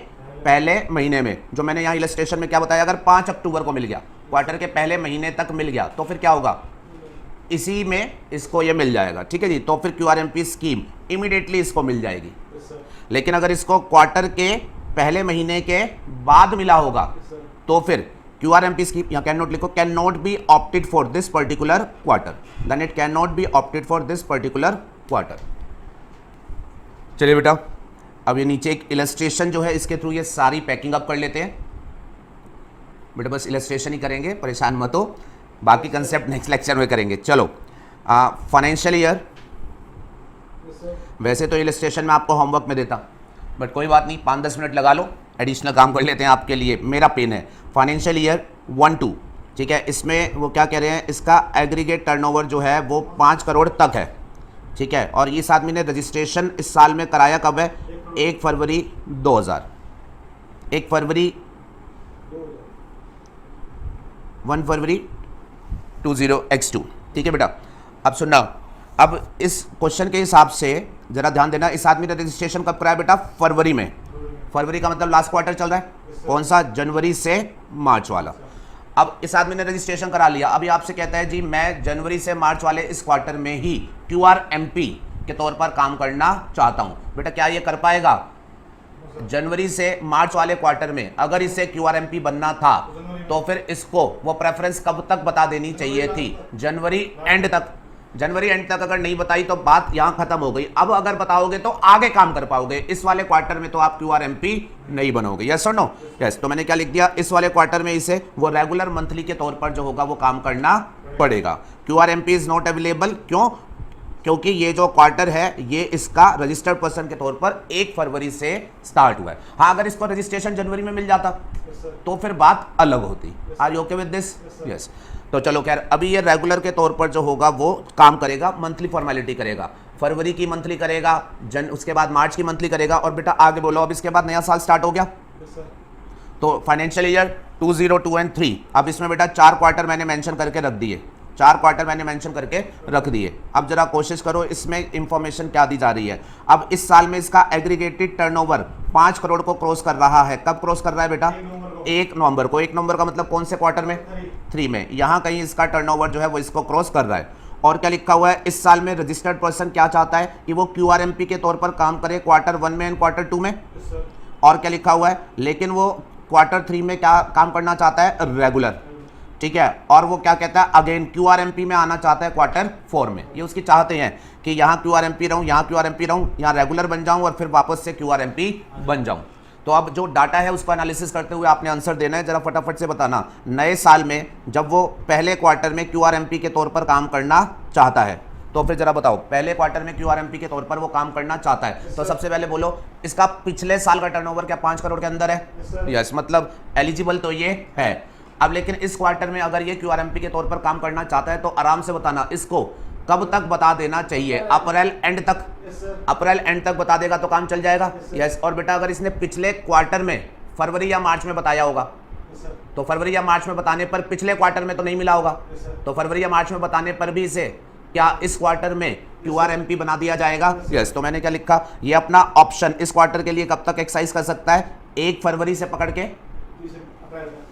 पहले महीने में, जो मैंने यहाँ इलस्ट्रेशन में क्या बताया, अगर 5 अक्टूबर को मिल गया, क्वार्टर के पहले महीने तक मिल गया तो फिर क्या होगा, इसी में इसको ये मिल जाएगा। ठीक है जी, तो फिर QRMP स्कीम इमीडिएटली इसको मिल जाएगी। लेकिन अगर इसको क्वार्टर के पहले महीने के बाद मिला होगा तो फिर QRMP स्कीम, यहाँ कैन नॉट लिखो, can not be opted for this particular quarter, then it can not be opted for this particular quarter. चलिए बेटा, अब ये नीचे एक इलस्ट्रेशन जो है इसके थ्रू ये सारी पैकिंग अप कर लेते हैं। बेटा बस इलस्ट्रेशन ही करेंगे, परेशान मत हो, बाकी कंसेप्ट नेक्स्ट लेक्चर में करेंगे। चलो, फाइनेंशियल ईयर, वैसे तो इलस्ट्रेशन में आपको होमवर्क में देता, बट कोई बात नहीं, 5-10 मिनट लगा लो, एडिशनल काम कर लेते हैं आपके लिए, मेरा पेन है। फाइनेंशियल ईयर 1-2, ठीक है, इसमें वो क्या कह रहे हैं, इसका एग्रीगेट टर्नओवर जो है वो 5 करोड़ तक है। ठीक है, और इस आदमी ने रजिस्ट्रेशन इस साल में कराया कब है, 1 फरवरी 2000, 1 फरवरी 1 फरवरी 20x2। ठीक है बेटा, अब सुनना, अब इस क्वेश्चन के हिसाब से जरा ध्यान देना, इस आदमी ने रजिस्ट्रेशन कब कराया बेटा, फरवरी में। फरवरी का मतलब लास्ट क्वार्टर चल रहा है, कौन सा, जनवरी से मार्च वाला। अब इस आदमी ने रजिस्ट्रेशन करा लिया, अभी आपसे कहता है जी मैं जनवरी से मार्च वाले इस क्वार्टर में ही QRMP के तौर पर काम करना चाहता हूं। बेटा क्या ये कर पाएगा? जनवरी से मार्च वाले क्वार्टर में अगर इसे QRMP बनना था तो फिर इसको वो प्रेफरेंस कब तक बता देनी चाहिए थी, जनवरी एंड तक। जनवरी एंड तक अगर नहीं बताई तो बात यहां खत्म हो गई। अब अगर बताओगे तो आगे काम कर पाओगे, इस वाले क्वार्टर में तो आप QRMP नहीं बनोगे। यस और नो? यस। तो मैंने क्या लिख दिया, इस वाले क्वार्टर में इसे वो रेगुलर मंथली के तौर पर जो होगा वो काम करना पड़ेगा। QRMP इज नॉट अवेलेबल, क्यों? क्योंकि ये जो क्वार्टर है ये इसका रजिस्टर्ड पर्सन के तौर पर 1 फरवरी से स्टार्ट हुआ है। हाँ, अगर इसको रजिस्ट्रेशन जनवरी में मिल जाता तो फिर बात अलग होती। Are you okay with this? Yes. तो चलो खैर, अभी ये रेगुलर के तौर पर जो होगा वो काम करेगा, मंथली फॉर्मेलिटी करेगा, फरवरी की मंथली करेगा, उसके बाद मार्च की मंथली करेगा। और बेटा आगे बोलो, अब इसके बाद नया साल स्टार्ट हो गया। तो फाइनेंशियल ईयर 2, 0, 2 एंड 3। अब इसमें बेटा 4 क्वार्टर मैंने मेंशन करके रख दिए, 4 क्वार्टर मैंने मेंशन करके रख दिए। अब जरा कोशिश करो इसमें इंफॉर्मेशन क्या दी जा रही है। अब इस साल में इसका एग्रीगेटेड टर्नओवर 5 करोड़ को क्रॉस कर रहा है। कब क्रॉस कर रहा है बेटा? 1 नवंबर को। 1 नवंबर का मतलब कौन से क्वार्टर में? 3 में। यहाँ कहीं इसका टर्नओवर जो है वो इसको क्रॉस कर रहा है। और क्या लिखा हुआ है? इस साल में रजिस्टर्ड पर्सन क्या चाहता है कि वो क्यूआरएमपी के तौर पर काम करे क्वार्टर 1 में एंड क्वार्टर 2 में। और क्या लिखा हुआ है? लेकिन वो क्वार्टर 3 में क्या काम करना चाहता है? रेगुलर। ठीक है। और वो क्या कहता है? अगेन क्यूआरएमपी में आना चाहता है क्वार्टर 4 में। ये उसकी चाहते हैं कि यहाँ क्यूआरएमपी रहूँ, यहाँ क्यूआरएमपी रहूँ, यहाँ रेगुलर बन जाऊँ और फिर वापस से क्यूआरएमपी बन जाऊँ। तो अब जो डाटा है उसको एनालिसिस करते हुए आपने आंसर देना है। जरा फटाफट से बताना, नए साल में जब वो पहले क्वार्टर में क्यूआरएमपी के तौर पर काम करना चाहता है, तो फिर जरा बताओ, पहले क्वार्टर में क्यूआरएमपी के तौर पर वो काम करना चाहता है, तो सबसे पहले बोलो इसका पिछले साल का टर्नओवर क्या 5 करोड़ के अंदर है? यस, मतलब एलिजिबल तो ये है। अब लेकिन इस क्वार्टर में अगर ये क्यूआरएमपी के तौर पर काम करना चाहता है तो आराम से बताना इसको कब तक बता देना चाहिए? अप्रैल एंड तक। अप्रैल एंड तक बता देगा तो काम चल जाएगा। यस। और बेटा अगर इसने पिछले क्वार्टर में फरवरी या मार्च में बताया होगा तो फरवरी या मार्च में बताने पर पिछले क्वार्टर में तो नहीं मिला होगा, तो फरवरी या मार्च में बताने पर भी इसे क्या इस क्वार्टर में क्यूआरएमपी बना दिया जाएगा? यस। तो मैंने क्या लिखा, ये अपना ऑप्शन इस क्वार्टर के लिए कब तक एक्सरसाइज कर सकता है? 1 फरवरी से पकड़ के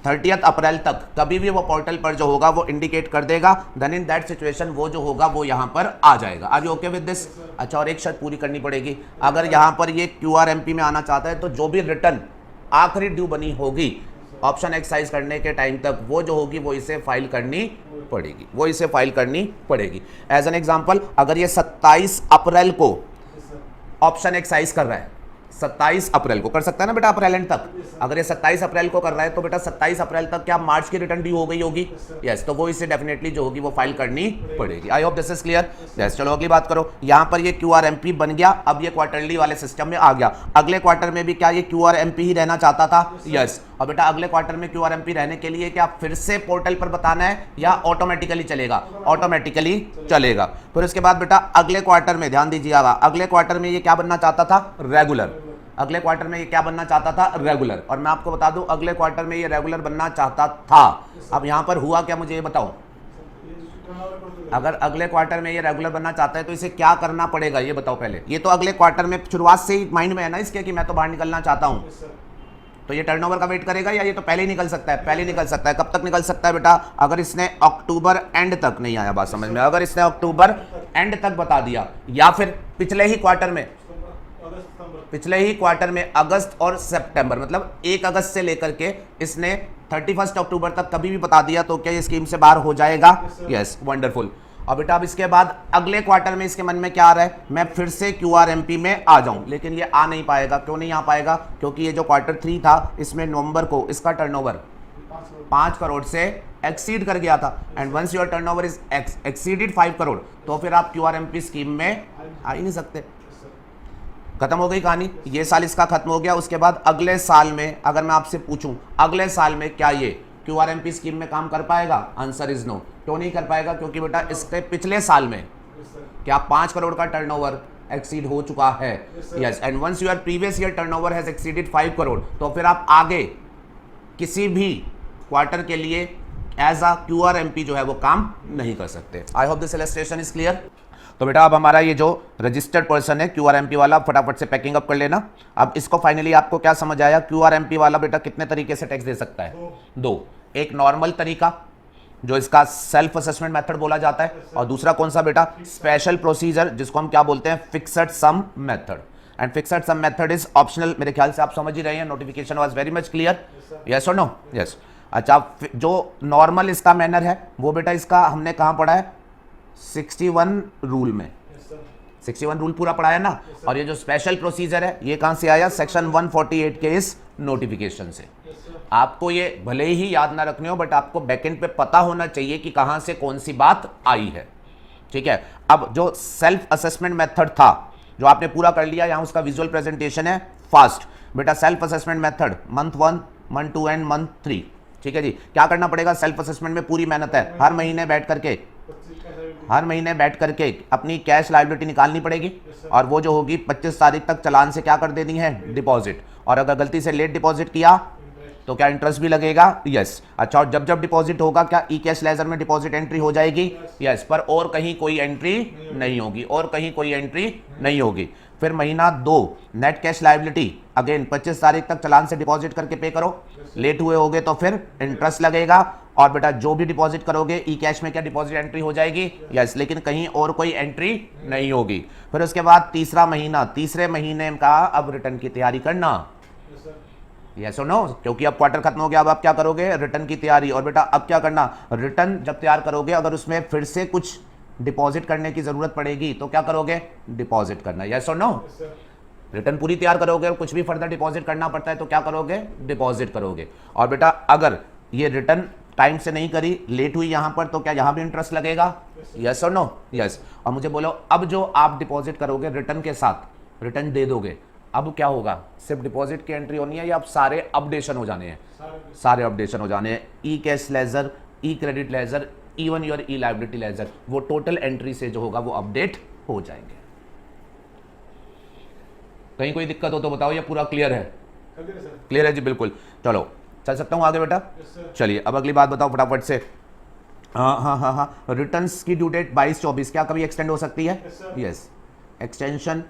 30 अप्रैल तक कभी भी वो पोर्टल पर जो होगा वो इंडिकेट कर देगा। देन इन दैट सिचुएशन वो जो होगा वो यहाँ पर आ जाएगा। Are you okay with this? अच्छा, और एक शर्त पूरी करनी पड़ेगी, अगर यहाँ पर ये क्यूआरएमपी में आना चाहता है तो जो भी रिटर्न आखिरी ड्यू बनी होगी ऑप्शन एक्सरसाइज करने के टाइम तक वो जो होगी वो इसे फाइल करनी पड़ेगी, वो इसे फाइल करनी पड़ेगी। एज एन एग्जांपल, अगर ये 27 अप्रैल को ऑप्शन एक्सरसाइज कर रहा है, 27 अप्रैल को कर सकता है ना बेटा, अप्रैल एंड तक। अगर ये 27 अप्रैल को कर रहा है तो बेटा 27 अप्रैल तक क्या मार्च की रिटर्न ड्यू हो गई होगी? यस। तो वो इसे डेफिनेटली जो होगी वो फाइल करनी पड़ेगी। आई hope this is clear. Yes. चलो अगली बात करो। यहाँ पर ये क्यूआरएमपी बन गया, अब ये क्वार्टरली वाले सिस्टम में आ गया। अगले क्वार्टर में भी क्या ये क्यूआरएमपी ही रहना चाहता था? यस। और बेटा अगले क्वार्टर में क्यूआरएमपी रहने के लिए क्या फिर से पोर्टल पर बताना है या ऑटोमेटिकली चलेगा? ऑटोमेटिकली चलेगा। फिर उसके बाद बेटा अगले क्वार्टर में ध्यान दीजिएगा, अगले क्वार्टर में ये क्या बनना चाहता था? रेगुलर। अगले क्वार्टर में ये क्या बनना चाहता था? रेगुलर। और मैं आपको बता दूं अगले क्वार्टर में ये रेगुलर बनना चाहता था। अब यहां पर हुआ क्या, मुझे ये बताओ। अगर अगले क्वार्टर में ये रेगुलर बनना चाहता है तो इसे क्या करना पड़ेगा ये बताओ पहले। ये तो अगले क्वार्टर में शुरुआत से ही माइंड में है ना इसके कि मैं तो बाहर निकलना चाहता हूं, तो ये टर्नओवर का वेट करेगा या ये तो पहले ही निकल सकता है? पहले निकल सकता है। कब तक निकल सकता है बेटा? अगर इसने अक्टूबर एंड तक, नहीं आया बात समझ में, अगर इसने अक्टूबर एंड तक बता दिया या फिर पिछले ही क्वार्टर में अगस्त और सितंबर, मतलब 1 अगस्त से लेकर के इसने 31 अक्टूबर तक कभी भी बता दिया तो क्या ये स्कीम से बाहर हो जाएगा? Yes, wonderful. अब बेटा अब इसके बाद अगले क्वार्टर में इसके मन में क्या आ रहा है? मैं फिर से क्यूआरएमपी में आ जाऊं, लेकिन ये आ नहीं पाएगा। क्यों नहीं आ पाएगा? क्योंकि ये जो क्वार्टर 3 था इसमें नवंबर को इसका टर्नओवर 5 करोड़ से एक्सीड कर गया था। And once your turnover is exceeded 5 crore तो फिर आप क्यूआरएमपी स्कीम में आ ही नहीं सकते। खत्म हो गई कहानी। ये साल इसका खत्म हो गया। उसके बाद अगले साल में अगर मैं आपसे पूछूं अगले साल में क्या ये क्यूआरएमपी स्कीम में काम कर पाएगा? Answer is no. क्यों नहीं कर पाएगा? क्योंकि बेटा इसके पिछले साल में क्या 5 करोड़ का टर्नओवर एक्सीड हो चुका है। Yes. And once your previous year turnover has exceeded 5 crore तो फिर आप आगे किसी भी क्वार्टर के लिए एज अ क्यूआरएमपी जो है वो काम नहीं कर सकते। आई hope this illustration is clear. तो बेटा अब हमारा ये जो रजिस्टर्ड पर्सन है क्यूआरएमपी वाला, फटाफट से पैकिंग अप कर लेना। अब इसको फाइनली आपको क्या समझ आया? क्यूआरएमपी वाला बेटा कितने तरीके से टैक्स दे सकता है? 2। एक नॉर्मल तरीका जो इसका सेल्फ असेसमेंट मेथड बोला जाता है, और दूसरा कौन सा बेटा? स्पेशल प्रोसीजर जिसको हम क्या बोलते हैं? Fixed sum method. And fixed sum method is optional. मेरे ख्याल से आप समझ ही रहे हैं, notification was very much clear. Yes और नो? यस। अच्छा, जो नॉर्मल इसका मैनर है वो बेटा इसका हमने कहाँ पढ़ा है? 61 रूल में। 61 रूल पूरा पढ़ाया ना। और ये जो स्पेशल प्रोसीजर है ये कहां से आया? सेक्शन 148 के इस नोटिफिकेशन से। आपको ये भले ही याद ना रखने हो बट आपको बैकएंड पे पता होना चाहिए कि कहां से कौन सी बात आई है। ठीक है। अब जो सेल्फ असेसमेंट मेथड था जो आपने पूरा कर लिया, यहां उसका विजुअल प्रेजेंटेशन है फास्ट। बेटा self assessment method month 1, month 2 and month 3। ठीक है जी। क्या करना पड़ेगा? सेल्फ असेसमेंट में पूरी मेहनत है। हर महीने बैठ करके अपनी कैश लायबिलिटी निकालनी पड़ेगी और वो जो होगी 25 तारीख तक चालान से क्या कर देनी है? डिपॉजिट। और अगर गलती से लेट डिपॉजिट किया तो क्या इंटरेस्ट भी लगेगा? यस। अच्छा, और जब जब डिपॉजिट होगा क्या ई कैश लेजर में डिपॉजिट एंट्री हो जाएगी? यस। पर और कहीं कोई एंट्री नहीं होगी, और कहीं कोई एंट्री नहीं होगी। फिर महीना 2 नेट कैश लायबिलिटी, अगेन 25 तारीख तक चालान से डिपॉजिट करके पे करो, लेट हुए होगे तो फिर इंटरेस्ट लगेगा। और बेटा जो भी डिपॉजिट करोगे ई कैश में क्या डिपॉजिट एंट्री हो जाएगी? यस। लेकिन कहीं और कोई एंट्री नहीं होगी। फिर उसके बाद तीसरा महीना, तीसरे महीने का अब रिटर्न की तैयारी करना। यस और नो? क्योंकि अब क्वार्टर खत्म हो गया, अब आप क्या करोगे? रिटर्न की तैयारी। और बेटा अब क्या करना? रिटर्न जब तैयार करोगे अगर उसमें फिर से कुछ डिपॉजिट करने की जरूरत पड़ेगी तो क्या करोगे? डिपॉजिट करना। यस और नो? रिटर्न पूरी तैयार करोगे और कुछ भी फर्दर डिपॉजिट करना पड़ता है तो क्या करोगे? डिपॉजिट करोगे। और बेटा अगर ये रिटर्न टाइम से नहीं करी, लेट हुई यहां पर, तो क्या यहां भी इंटरेस्ट लगेगा? यस और नो? यस। और मुझे बोलो अब जो आप डिपॉजिट करोगे रिटर्न के साथ, रिटर्न दे दोगे, अब क्या होगा? सिर्फ डिपॉजिट की एंट्री होनी है या अब सारे अपडेशन हो जाने हैं? सारे अपडेशन हो जाने हैं। E cash ledger, e credit ledger, even your e liability ledger, वो टोटल एंट्री से जो होगा वो अपडेट हो जाएंगे। कहीं कोई दिक्कत हो तो बताओ, या पूरा क्लियर है? क्लियर है जी, बिल्कुल। चलो चल सकता हूं आगे बेटा? चलिए अब अगली बात बताओ फटाफट से। हाँ, रिटर्न्स की ड्यू डेट 22-24 क्या कभी एक्सटेंड हो सकती है? यस। एक्सटेंशन,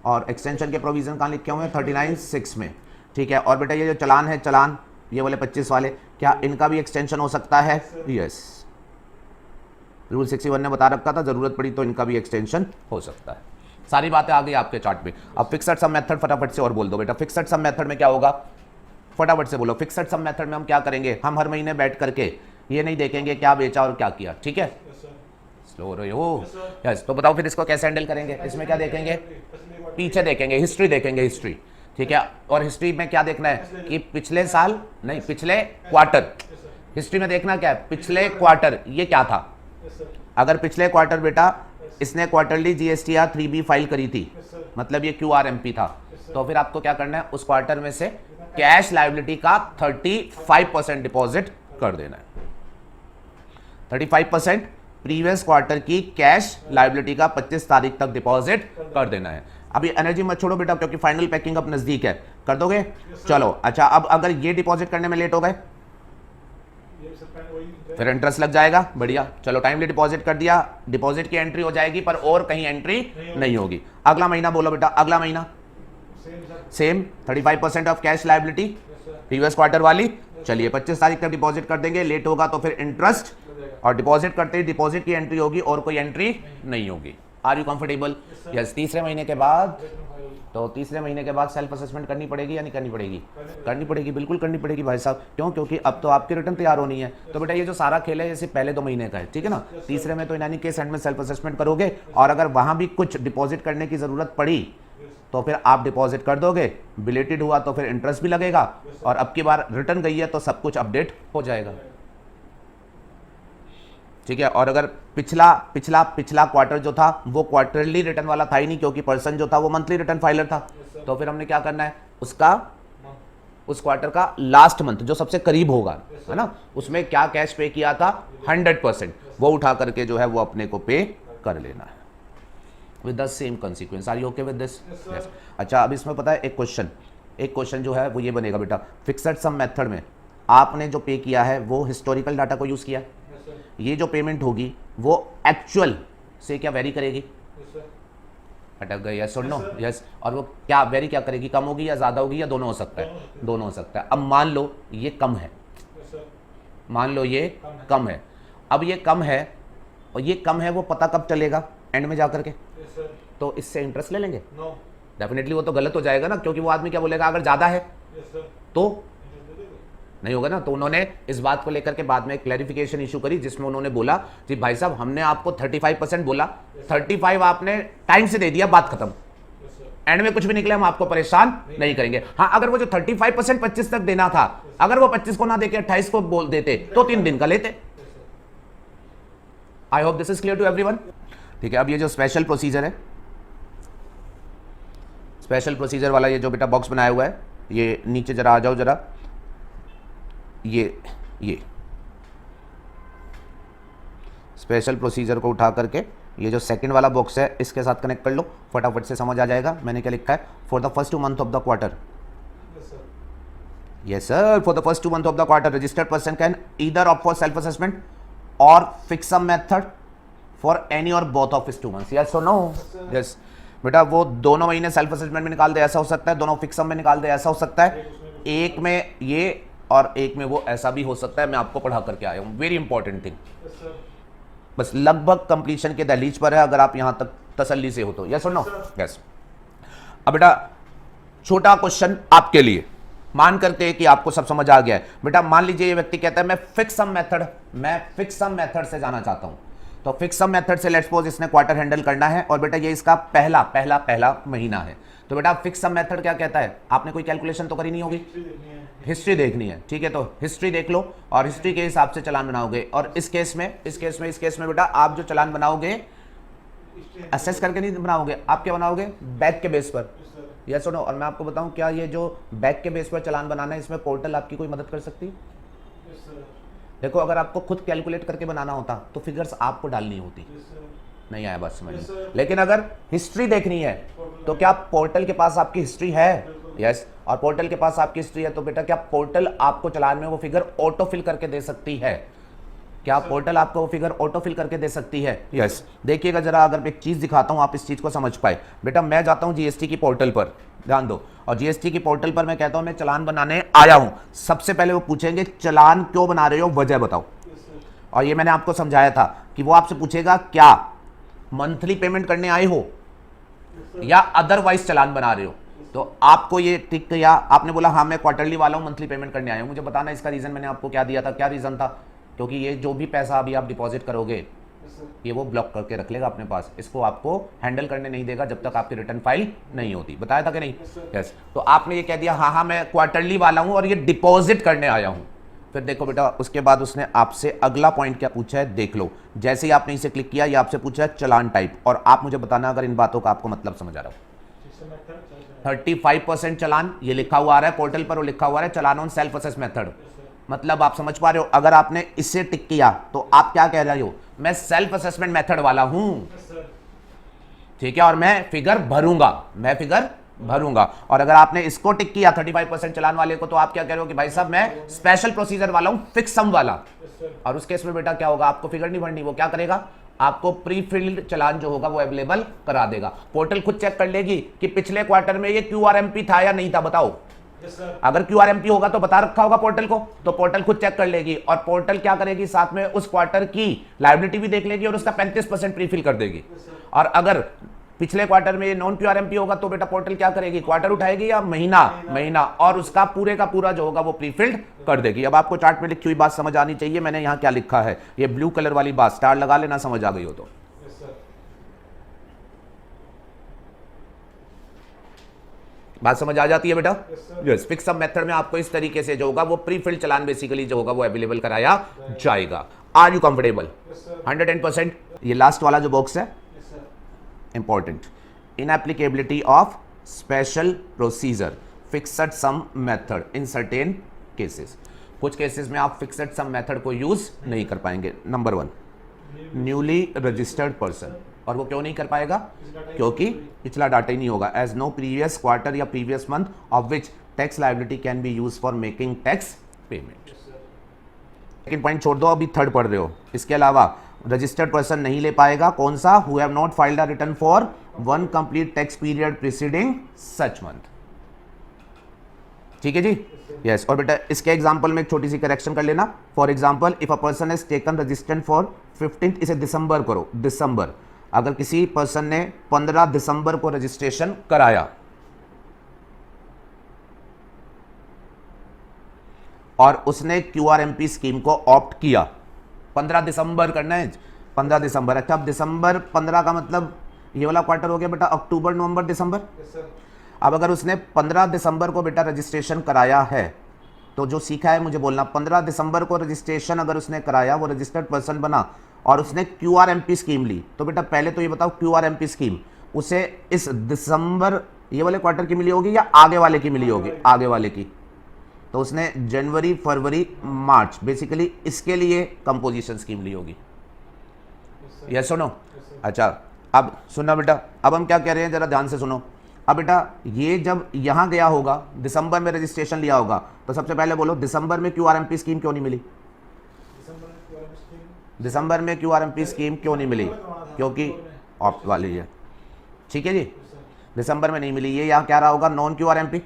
और एक्सटेंशन के प्रोविजन कहाँ लिखे हुए हैं? 39(6) में। ठीक है। और बेटा ये जो चलान है, चलान ये वाले 25 वाले, क्या इनका भी एक्सटेंशन हो सकता है? यस। रूल 61 ने बता रखा था, जरूरत पड़ी तो इनका भी एक्सटेंशन हो सकता है। सारी बातें आ गई आपके चार्ट में। अब फिक्स्ड सम मेथड फटाफट से और बोल दो बेटा। फिक्स्ड सम मेथड में क्या होगा? फटाफट से बोलो। फिक्स्ड सम मेथड में हम क्या करेंगे? हम हर महीने बैठ करके ये नहीं देखेंगे क्या बेचा और क्या किया। ठीक है? स्लो हो रहे हो? यस। तो बताओ फिर इसको कैसे हैंडल करेंगे? इसमें क्या देखेंगे? पीछे देखेंगे, हिस्ट्री देखेंगे, हिस्ट्री। ठीक है। और हिस्ट्री में क्या देखना है कि पिछले साल नहीं, पिछले क्वार्टर। हिस्ट्री में देखना क्या है? पिछले क्वार्टर ये क्या था। अगर पिछले क्वार्टर बेटा इसने क्वार्टरली GSTR 3B फाइल करी थी, मतलब ये QRMP था, तो फिर आपको क्या करना है? उस क्वार्टर में से कैश लायबिलिटी का 35% डिपॉजिट कर देना है। 35% प्रीवियस क्वार्टर की कैश लायबिलिटी का 25 तारीख तक डिपॉजिट कर देना है। अभी एनर्जी मत छोड़ो बेटा, क्योंकि फाइनल पैकिंग अब नजदीक है। कर दोगे? चलो। अच्छा, अब अगर ये डिपॉजिट करने में लेट हो गए फिर इंटरेस्ट लग जाएगा। बढ़िया। चलो टाइमली डिपॉजिट कर दिया, डिपॉजिट की एंट्री हो जाएगी पर और कहीं एंट्री नहीं होगी। अगला महीना बोलो बेटा। अगला महीना same 35% of cash liability previous quarter वाली। चलिए 25 तारीख तक डिपॉजिट कर देंगे, लेट होगा तो फिर इंटरेस्ट, और डिपॉजिट करते ही डिपॉजिट की एंट्री होगी और कोई एंट्री नहीं होगी। Are you comfortable? यस। तीसरे महीने के बाद, तो तीसरे महीने के बाद सेल्फ असेसमेंट करनी पड़ेगी या नहीं करनी पड़ेगी? करनी पड़ेगी, बिल्कुल करनी पड़ेगी भाई साहब। क्यों? क्योंकि अब तो आपकी रिटर्न तैयार होनी है। तो बेटा ये जो सारा खेल है जैसे पहले 2 महीने का है, ठीक है ना? तीसरे में तो इन एनी केस एंड में सेल्फ असेसमेंट करोगे, और अगर वहां भी कुछ डिपॉजिट करने की जरूरत पड़ी तो फिर आप डिपॉजिट कर दोगे, बिलेटेड हुआ तो फिर इंटरेस्ट भी लगेगा, और अब की बार रिटर्न गई है तो सब कुछ अपडेट हो जाएगा। ठीक है। और अगर पिछला क्वार्टर जो था वो क्वार्टरली रिटर्न वाला था ही नहीं, क्योंकि पर्सन जो था वो मंथली रिटर्न फाइलर था, तो फिर हमने क्या करना है? उसका उस क्वार्टर का लास्ट मंथ जो सबसे करीब होगा, है ना, उसमें क्या कैश पे किया था 100%, वो उठा करके जो है वो अपने को पे कर लेना है with the same consequence. Are you okay with this? Yes. अच्छा, अब इसमें पता है एक क्वेश्चन जो है वो ये बनेगा बेटा, फिक्स्ड सम मेथड में आपने जो पे किया है वो हिस्टोरिकल डाटा को यूज किया, ये जो पेमेंट होगी वो एक्चुअल से क्या वेरी करेगी? अटक गए? यस और नो? यस। और वो क्या वेरी क्या करेगी? कम होगी या ज्यादा होगी या दोनों हो सकता है? दोनों हो सकता है। अब मान लो ये कम है, मान लो ये कम है। अब ये कम है, और ये कम है वो पता कब चलेगा? एंड में जाकर के। तो इससे इंटरेस्ट ले लेंगे? डेफिनेटली वो तो गलत हो जाएगा ना, क्योंकि वो आदमी क्या बोलेगा अगर ज्यादा है तो नहीं होगा ना। तो उन्होंने इस बात को लेकर के बाद में क्लैरिफिकेशन इशू करी, जिसमें उन्होंने बोला कि भाई साहब हमने आपको 35% बोला, 35 आपने टाइम से दे दिया, बात खत्म, एंड में कुछ भी निकले हम आपको परेशान नहीं करेंगे। हाँ, अगर वो जो 35% 25 तक देना था, अगर वो 25 को ना देके 28 को बोल देते तो 3 दिन का लेते। I hope this is clear to everyone. ठीक है। अब ये जो स्पेशल प्रोसीजर है, स्पेशल प्रोसीजर वाला ये जो बेटा बॉक्स बनाया हुआ है, ये नीचे जरा आ जाओ जरा, ये स्पेशल प्रोसीजर को उठा करके ये जो सेकंड वाला बॉक्स है इसके साथ कनेक्ट कर लो, फटाफट से समझ आ जाएगा मैंने क्या लिखा है। For the first 2 month of the quarter, Yes, sir. For the first 2 months of the quarter, registered person can either opt for self-assessment or fixed sum method for any or both of his 2 months. Yes or no? Yes. बेटा वो दोनों महीने self assessment में निकाल दे, ऐसा हो सकता है, दोनों फिक्स सम में निकाल दे, ऐसा हो सकता है, एक में ये और एक में वो, ऐसा भी हो सकता है। मैं आपको पढ़ा करके आया हूँ, वेरी इंपॉर्टेंट थिंग। बस लगभग कंप्लीशन के दहलीज पर है, अगर आप यहां तक तसल्ली से हो तो। यस और नो? यस। अब बेटा छोटा क्वेश्चन आपके लिए, मान करते हैं कि आपको सब समझ आ गया है। बेटा मान लीजिए ये व्यक्ति कहता है मैं फिक्स सम मेथड से जाना चाहता हूं। तो फिक्स सम मेथड से लेट्स सपोज इसने क्वार्टर हैंडल करना है और बेटा ये इसका पहला महीना है। तो बेटा फिक्स सम मेथड क्या कहता है? आपने कोई कैलकुलेशन तो करी नहीं होगी, हिस्ट्री देखनी है, ठीक है? तो हिस्ट्री देख लो और हिस्ट्री के हिसाब से चालान बनाओगे। और इस केस में बेटा आप जो चालान बनाओगे असेस करके नहीं बनाओगे, आप क्या बनाओगे? बैक के बेस पर। यस और नो? और मैं आपको बताऊं क्या ये जो बैक के बेस पर चालान बनाना है, इसमें पोर्टल आपकी कोई मदद कर सकती है? देखो अगर आपको खुद कैलकुलेट करके बनाना होता तो फिगर्स आपको डालनी होती। नहीं आया बात समझ में? लेकिन अगर हिस्ट्री देखनी है तो क्या पोर्टल के पास आपकी हिस्ट्री है? यस। और पोर्टल के पास आपकी हिस्ट्री है तो बेटा क्या पोर्टल आपको चालान में वो फिगर ऑटो फिल करके दे सकती है? क्या पोर्टल आपको वो फिगर ऑटो फिल करके दे सकती है? यस। देखिएगा जरा, अगर मैं एक चीज दिखाता हूं आप इस चीज को समझ पाए। बेटा मैं जाता हूं जीएसटी की पोर्टल पर, ध्यान दो, और जीएसटी की पोर्टल पर मैं कहता हूं मैं चालान बनाने आया हूं। सबसे पहले वो पूछेंगे चालान क्यों बना रहे हो, वजह बताओ। और ये मैंने आपको समझाया था कि वो आपसे पूछेगा क्या मंथली पेमेंट करने आए हो या अदरवाइज चालान बना रहे हो। तो आपको ये टिक किया, आपने बोला हाँ मैं क्वार्टरली वाला हूं, मंथली पेमेंट करने आया हूं, मुझे बताना इसका रीजन। मैंने आपको क्या दिया था, क्या रीजन था? क्योंकि ये जो भी पैसा अभी आप डिपॉजिट करोगे ये वो ब्लॉक करके रख लेगा अपने पास, इसको आपको हैंडल करने नहीं देगा जब तक आपकी रिटर्न फाइल नहीं होती। बताया था कि नहीं? यस। तो आपने ये कह दिया हाँ मैं क्वार्टरली वाला हूं और ये डिपॉजिट करने आया हूं। फिर देखो बेटा उसके बाद उसने आपसे अगला पॉइंट क्या पूछा है, देख लो। जैसे ही आपने इसे क्लिक किया ये आपसे पूछा है चलान टाइप, और आप मुझे बताना अगर इन बातों का आपको मतलब समझ आ रहा हो। 35% चलान ये लिखा हुआ आ रहा है पोर्टल पर, वो लिखा हुआ है चलान ऑन सेल्फ असेस मेथड। मतलब आप समझ पा रहे हो? अगर आपने इससे टिक किया तो आप क्या कह रहे हो? मैं सेल्फ असेसमेंट मेथड वाला हूं, ठीक है, और मैं फिगर भरूंगा। और अगर आपने इसको टिक किया 35% चलान वाले को, तो आप क्या कह रहे हो कि भाई साहब मैं स्पेशल प्रोसीजर वाला हूं, फिक्स सम वाला। और उस केस में बेटा क्या होगा? आपको फिगर नहीं भरनी, वो क्या करेगा? आपको प्री फिल्ड चालान जो होगा वो अवेलेबल करा देगा। पोर्टल खुद चेक कर लेगी कि पिछले क्वार्टर में ये क्यूआरएमपी था या नहीं था, बताओ। अगर क्यूआरएमपी होगा तो बता रखा होगा पोर्टल को, तो पोर्टल खुद चेक कर लेगी। और पोर्टल क्या करेगी? साथ में उस क्वार्टर की लायबिलिटी भी देख लेगी और उसका 35% प्रीफिल कर देगी। और अगर पिछले क्वार्टर में ये नॉन क्यूआरएमपी होगा तो बेटा पोर्टल क्या करेगी? क्वार्टर उठाएगी या महीना, और उसका पूरे का पूरा जो होगा वो प्रीफिल्ड कर देगी। अब आपको चार्ट में लिखी हुई बात समझ आनी चाहिए। मैंने यहां क्या लिखा है, ये ब्लू कलर वाली बात स्टार लगा लेना, समझ आ गई हो तो। बात समझ आ जाती है बेटा? यस। फिक्स सम मेथड में आपको इस तरीके से जो होगा वो प्री फिल्ड चालान बेसिकली जो होगा वो अवेलेबल कराया जाएगा। Are you comfortable? 110%। ये लास्ट वाला जो बॉक्स है important, inapplicability of special procedure fixed sum method in certain cases. कुछ केसेस में आप फिक्स्ड सम मेथड को यूज नहीं कर पाएंगे। नंबर 1 न्यूली रजिस्टर्ड पर्सन, और वो क्यों नहीं कर पाएगा? क्योंकि पिछला डाटा ही नहीं होगा। एज नो प्रीवियस क्वार्टर या previous month of which tax liability can be use for making tax payment. Second point छोड़ दो, अभी थर्ड पढ़ रहे हो। इसके अलावा रजिस्टर्ड पर्सन नहीं ले पाएगा, कौन सा? Who have not filed a return for 1 complete tax period preceding such month. ठीक है जी? यस। और बेटा इसके एग्जांपल में एक छोटी सी करेक्शन कर लेना। For example if a person has taken registration for 15th, इसे दिसंबर करो, दिसंबर। अगर किसी पर्सन ने 15 दिसंबर को रजिस्ट्रेशन कराया और उसने क्यूआरएमपी स्कीम को ऑप्ट किया, 15 दिसंबर करना है, 15 दिसंबर। अच्छा, अब दिसंबर 15 का मतलब ये वाला क्वार्टर हो गया बेटा, अक्टूबर नवंबर दिसंबर। अब अगर उसने 15 दिसंबर को बेटा रजिस्ट्रेशन कराया है, तो जो सीखा है मुझे बोलना, 15 दिसंबर को रजिस्ट्रेशन अगर उसने कराया, वो रजिस्टर्ड पर्सन बना और उसने क्यूआरएमपी स्कीम ली, तो बेटा पहले तो ये बताओ क्यूआरएमपी स्कीम उसे इस दिसंबर ये वाले क्वार्टर की मिली होगी या आगे वाले की मिली होगी? आगे वाले की। तो उसने जनवरी फरवरी मार्च बेसिकली इसके लिए कंपोजिशन स्कीम ली होगी। यस सुनो। अच्छा अब सुनना बेटा, अब हम क्या कह रहे हैं जरा ध्यान से सुनो। अब बेटा ये जब यहां गया होगा, दिसंबर में रजिस्ट्रेशन लिया होगा, तो सबसे पहले बोलो दिसंबर में क्यूआरएमपी स्कीम क्यों नहीं मिली? दिसंबर में क्यूआरएमपी स्कीम क्यों नहीं मिली? क्योंकि ऑप्ट वाली है। ठीक है जी, दिसंबर में नहीं मिली। ये यहाँ क्या रहा होगा? Non QRMP.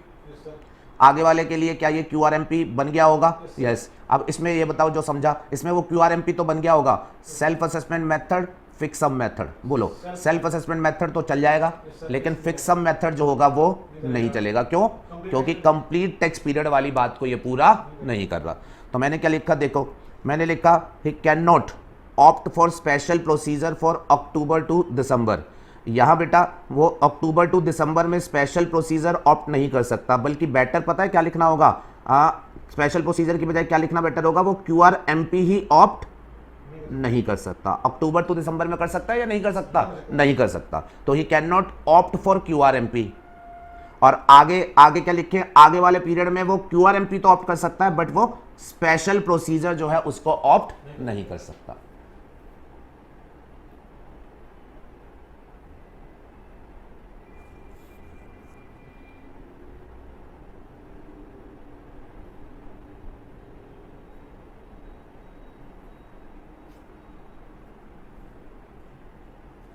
आगे वाले के लिए क्या ये क्यूआरएमपी बन गया होगा? यस। अब इसमें ये बताओ जो समझा, इसमें वो क्यूआरएमपी तो बन गया होगा। Self assessment method, fix sum method, बोलो। सेल्फ असेसमेंट मेथड तो चल जाएगा, लेकिन फिक्स सम मेथड जो होगा वो नहीं चलेगा। क्यों? क्योंकि कंप्लीट टैक्स पीरियड वाली बात को ये पूरा नहीं कर रहा। तो मैंने क्या लिखा? देखो मैंने लिखा ही can not opt for special procedure for October to December. यहाँ बेटा वो अक्टूबर टू दिसंबर में स्पेशल प्रोसीजर ऑप्ट नहीं कर सकता, बल्कि बेटर पता है क्या लिखना होगा? स्पेशल प्रोसीजर की बजाय क्या लिखना बेटर होगा? वो क्यूआरएमपी ही ऑप्ट नहीं कर सकता। अक्टूबर टू दिसंबर में कर सकता है या नहीं कर सकता? नहीं कर सकता। तो ही can not opt for QRMP. और आगे आगे क्या लिखे? आगे वाले पीरियड में वो क्यूआरएमपी तो ऑप्ट कर सकता है, बट वो स्पेशल प्रोसीजर जो है उसको ऑप्ट नहीं कर सकता।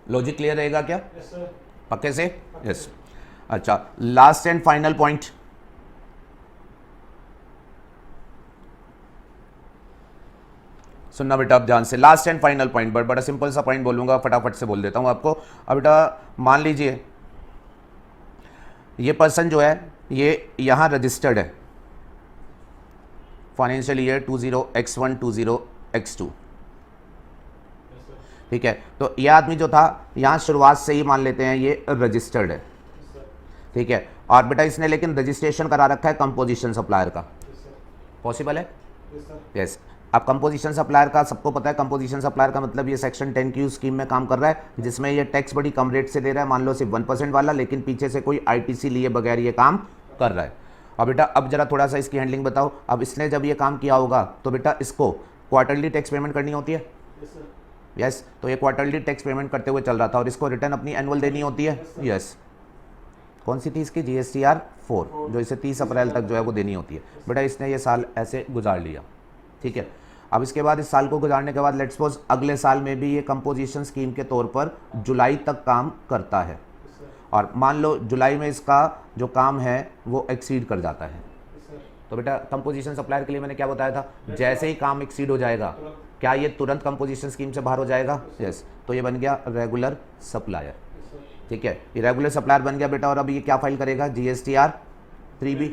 लॉजिक क्लियर रहेगा क्या? Yes sir. पक्के से? यस। अच्छा, लास्ट एंड फाइनल पॉइंट। सुनना बेटा अब ध्यान से, लास्ट एंड फाइनल पॉइंट, बड़ा सिंपल सा पॉइंट बोलूंगा, फटाफट से बोल देता हूं आपको। अब बेटा मान लीजिए ये पर्सन जो है ये यहां रजिस्टर्ड है फाइनेंशियल ईयर 20x1 20x2, ठीक है। तो ये आदमी जो था यहाँ शुरुआत से ही मान लेते हैं ये रजिस्टर्ड है, ठीक है। और बेटा इसने लेकिन रजिस्ट्रेशन करा रखा है कंपोजिशन सप्लायर का। पॉसिबल है? यस। अब कंपोजिशन सप्लायर का सबको पता है, कंपोजिशन सप्लायर का मतलब ये सेक्शन 10 की स्कीम में काम कर रहा है, जिसमें ये टैक्स बड़ी कम रेट से दे रहा है, मान लो सिर्फ 1% वाला, लेकिन पीछे से कोई आईटीसी लिए बगैर ये काम कर रहा है। और बेटा अब जरा थोड़ा सा इसकी हैंडलिंग बताओ। अब इसने जब ये काम किया होगा तो बेटा इसको क्वार्टरली टैक्स पेमेंट करनी होती है। यस। तो ये क्वार्टरली टैक्स पेमेंट करते हुए चल रहा था और इसको रिटर्न अपनी एनुअल देनी होती है। यस। कौन सी थी इसकी? GSTR 4, जो इसे 30 अप्रैल तक जो है वो देनी होती है। बेटा इसने ये साल ऐसे गुजार लिया, ठीक है। अब इसके बाद इस साल को गुजारने के बाद लेट्स सपोज अगले साल में भी ये कंपोजिशन स्कीम के तौर पर जुलाई तक काम करता है, और मान लो जुलाई में इसका जो काम है वो एक्सीड कर जाता है, तो बेटा कंपोजिशन सप्लायर के लिए मैंने क्या बताया था? जैसे ही काम एक्सीड हो जाएगा क्या ये तुरंत कंपोजिशन स्कीम से बाहर हो जाएगा? यस। तो ये बन गया रेगुलर सप्लायर, ठीक है। ये रेगुलर सप्लायर बन गया बेटा। और अब ये क्या फाइल करेगा? GSTR 3B।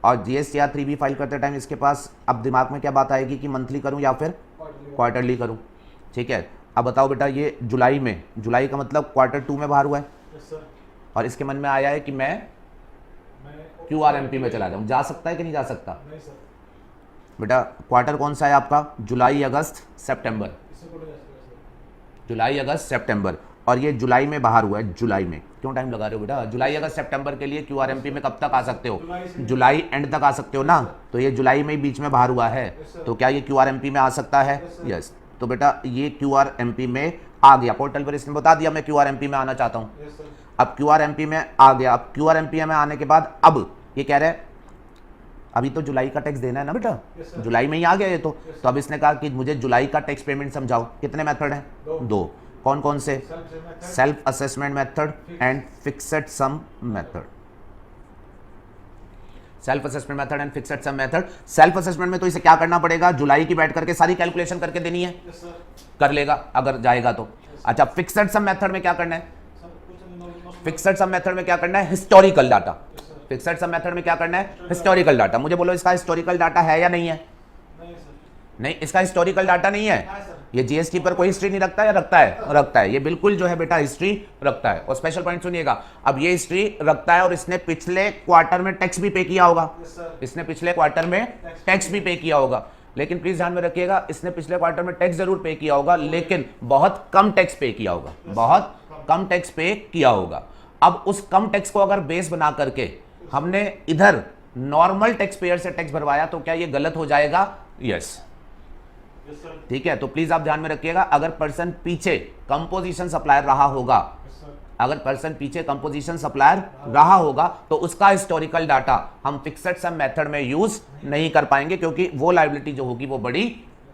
और GSTR 3B फाइल करते टाइम इसके पास अब दिमाग में क्या बात आएगी कि मंथली करूं या फिर क्वार्टरली करूं, ठीक है। अब बताओ बेटा ये जुलाई में, जुलाई का मतलब Q2 में बाहर हुआ है, और इसके मन में आया है कि मैं QRMP में चला जाऊं। जा सकता है कि नहीं जा सकता? नहीं सर। बेटा क्वार्टर कौन सा है आपका? जुलाई अगस्त सितंबर, जुलाई अगस्त सितंबर, और ये जुलाई में बाहर हुआ है। जुलाई में क्यों टाइम लगा रहे हो बेटा? जुलाई अगस्त सितंबर के लिए QRMP में कब तक आ सकते हो? जुलाई एंड तक आ सकते हो ना। तो ये जुलाई में ही बीच में बाहर हुआ है, तो क्या ये QRMP में आ सकता है? यस। तो बेटा ये QRMP में आ गया। पोर्टल पर इसने बता दिया मैं QRMP में आना चाहता हूँ। अब QRMP में आ गया। अब QRMP में आने के बाद अब ये कह रहे हैं अभी तो जुलाई का टैक्स देना है ना बेटा, जुलाई में ही आ गया ये तो। अब इसने कहा कि मुझे जुलाई का टैक्स पेमेंट समझाओ। कितने मेथड हैं? दो। कौन कौन से? Self assessment method and fixed sum method. Self assessment method and fixed sum method. Self assessment में तो इसे क्या करना पड़ेगा? जुलाई की बैठ करके सारी कैलकुलेशन करके देनी है। कर लेगा अगर जाएगा तो। अच्छा, फिक्स्ड सम मेथड में क्या करना है? फिक्स्ड सम मेथड में क्या करना है? Historical data. Fixed sum method में क्या करना है? Historical data. मुझे बोलो इसका हिस्टोरिकल डाटा है या नहीं है? नहीं, इसका हिस्टोरिकल डाटा नहीं है। ये जीएसटी पर कोई हिस्ट्री नहीं रखता है या रखता है? रखता है। ये बिल्कुल जो है बेटा हिस्ट्री रखता है। और स्पेशल पॉइंट सुनिएगा, अब ये हिस्ट्री रखता है और इसने पिछले क्वार्टर में टैक्स भी पे किया होगा। इसने पिछले क्वार्टर में टैक्स भी पे किया होगा, लेकिन प्लीज ध्यान में रखिएगा इसने पिछले क्वार्टर में टैक्स जरूर पे किया होगा, लेकिन बहुत कम टैक्स पे किया होगा, बहुत कम टैक्स पे किया होगा। अब उस कम टैक्स को अगर बेस बना करके हमने इधर नॉर्मल टैक्स पेयर से टैक्स भरवाया तो क्या ये गलत हो जाएगा? यस। ठीक है, तो प्लीज आप ध्यान में रखिएगा, अगर पर्सन पीछे कंपोजिशन सप्लायर रहा होगा अगर पर्सन पीछे कंपोजिशन सप्लायर रहा होगा तो उसका हिस्टोरिकल डाटा हम फिक्स्ड सम मेथड में यूज नहीं कर पाएंगे, क्योंकि वो लायबिलिटी जो होगी वो बड़ी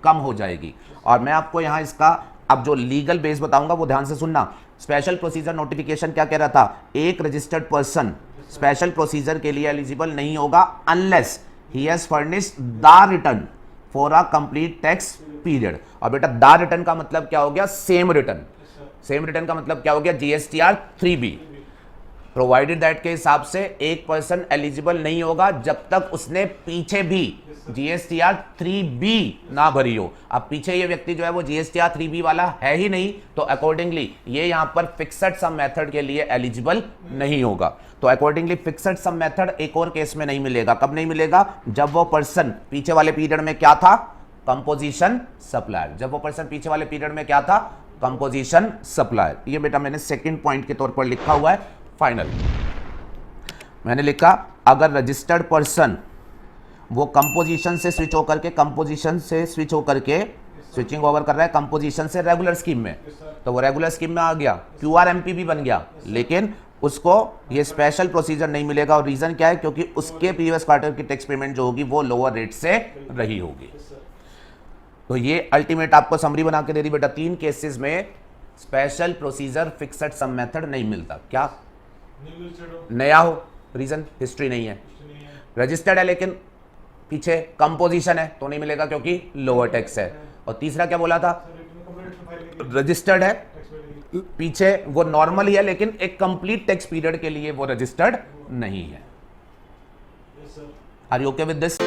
कम हो जाएगी। और मैं आपको यहां इसका अब जो लीगल बेस बताऊंगा वो ध्यान से सुनना। स्पेशल प्रोसीजर नोटिफिकेशन क्या कह रहा था, एक रजिस्टर्ड पर्सन स्पेशल प्रोसीजर के लिए एलिजिबल नहीं होगा unless he has furnished the return for a complete tax period. और बेटा द रिटर्न का मतलब क्या हो गया, सेम रिटर्न। सेम रिटर्न का मतलब क्या हो गया, जीएसटीआर 3B। प्रोवाइडेड दैट के हिसाब से एक पर्सन एलिजिबल नहीं होगा जब तक उसने पीछे भी जीएसटीआर 3B ना भरी हो। अब पीछे ये व्यक्ति जो है वो जीएसटीआर 3B वाला है ही नहीं, तो अकॉर्डिंगली ये यहां पर फिक्स्ड सम मेथड के लिए एलिजिबल नहीं होगा। तो अकॉर्डिंगली फिक्स्ड सम मेथड एक और केस में नहीं मिलेगा। कब नहीं मिलेगा, जब वो पर्सन पीछे वाले पीरियड में क्या था, कंपोजिशन सप्लायर। जब वो पर्सन पीछे वाले पीरियड में क्या था, कंपोजिशन सप्लायर। ये बेटा मैंने सेकंड पॉइंट के तौर पर लिखा हुआ है। फाइनल मैंने लिखा अगर रजिस्टर्ड पर्सन वो कंपोजिशन से स्विच होकर के स्विचिंग ओवर कर रहा है कंपोजिशन से रेगुलर स्कीम में, तो वो रेगुलर स्कीम में आ गया, क्यूआरएमपी भी बन गया, लेकिन उसको ये स्पेशल प्रोसीजर नहीं मिलेगा। और रीजन क्या है, क्योंकि उसके प्रीवियस क्वार्टर की टैक्स पेमेंट जो होगी वो लोअर रेट से रही होगी। तो ये अल्टीमेट आपको समरी बना के दे दी बेटा, 3 केसेस में special procedure fixed sum method नहीं मिलता। क्या नया हो, रीजन हिस्ट्री नहीं है, रजिस्टर्ड है लेकिन पीछे कंपोजिशन है तो नहीं मिलेगा क्योंकि लोअर टैक्स है। और तीसरा क्या बोला था, रजिस्टर्ड है पीछे वो नॉर्मल ही है लेकिन एक कंप्लीट टैक्स पीरियड के लिए वो रजिस्टर्ड नहीं है। Are you okay with this?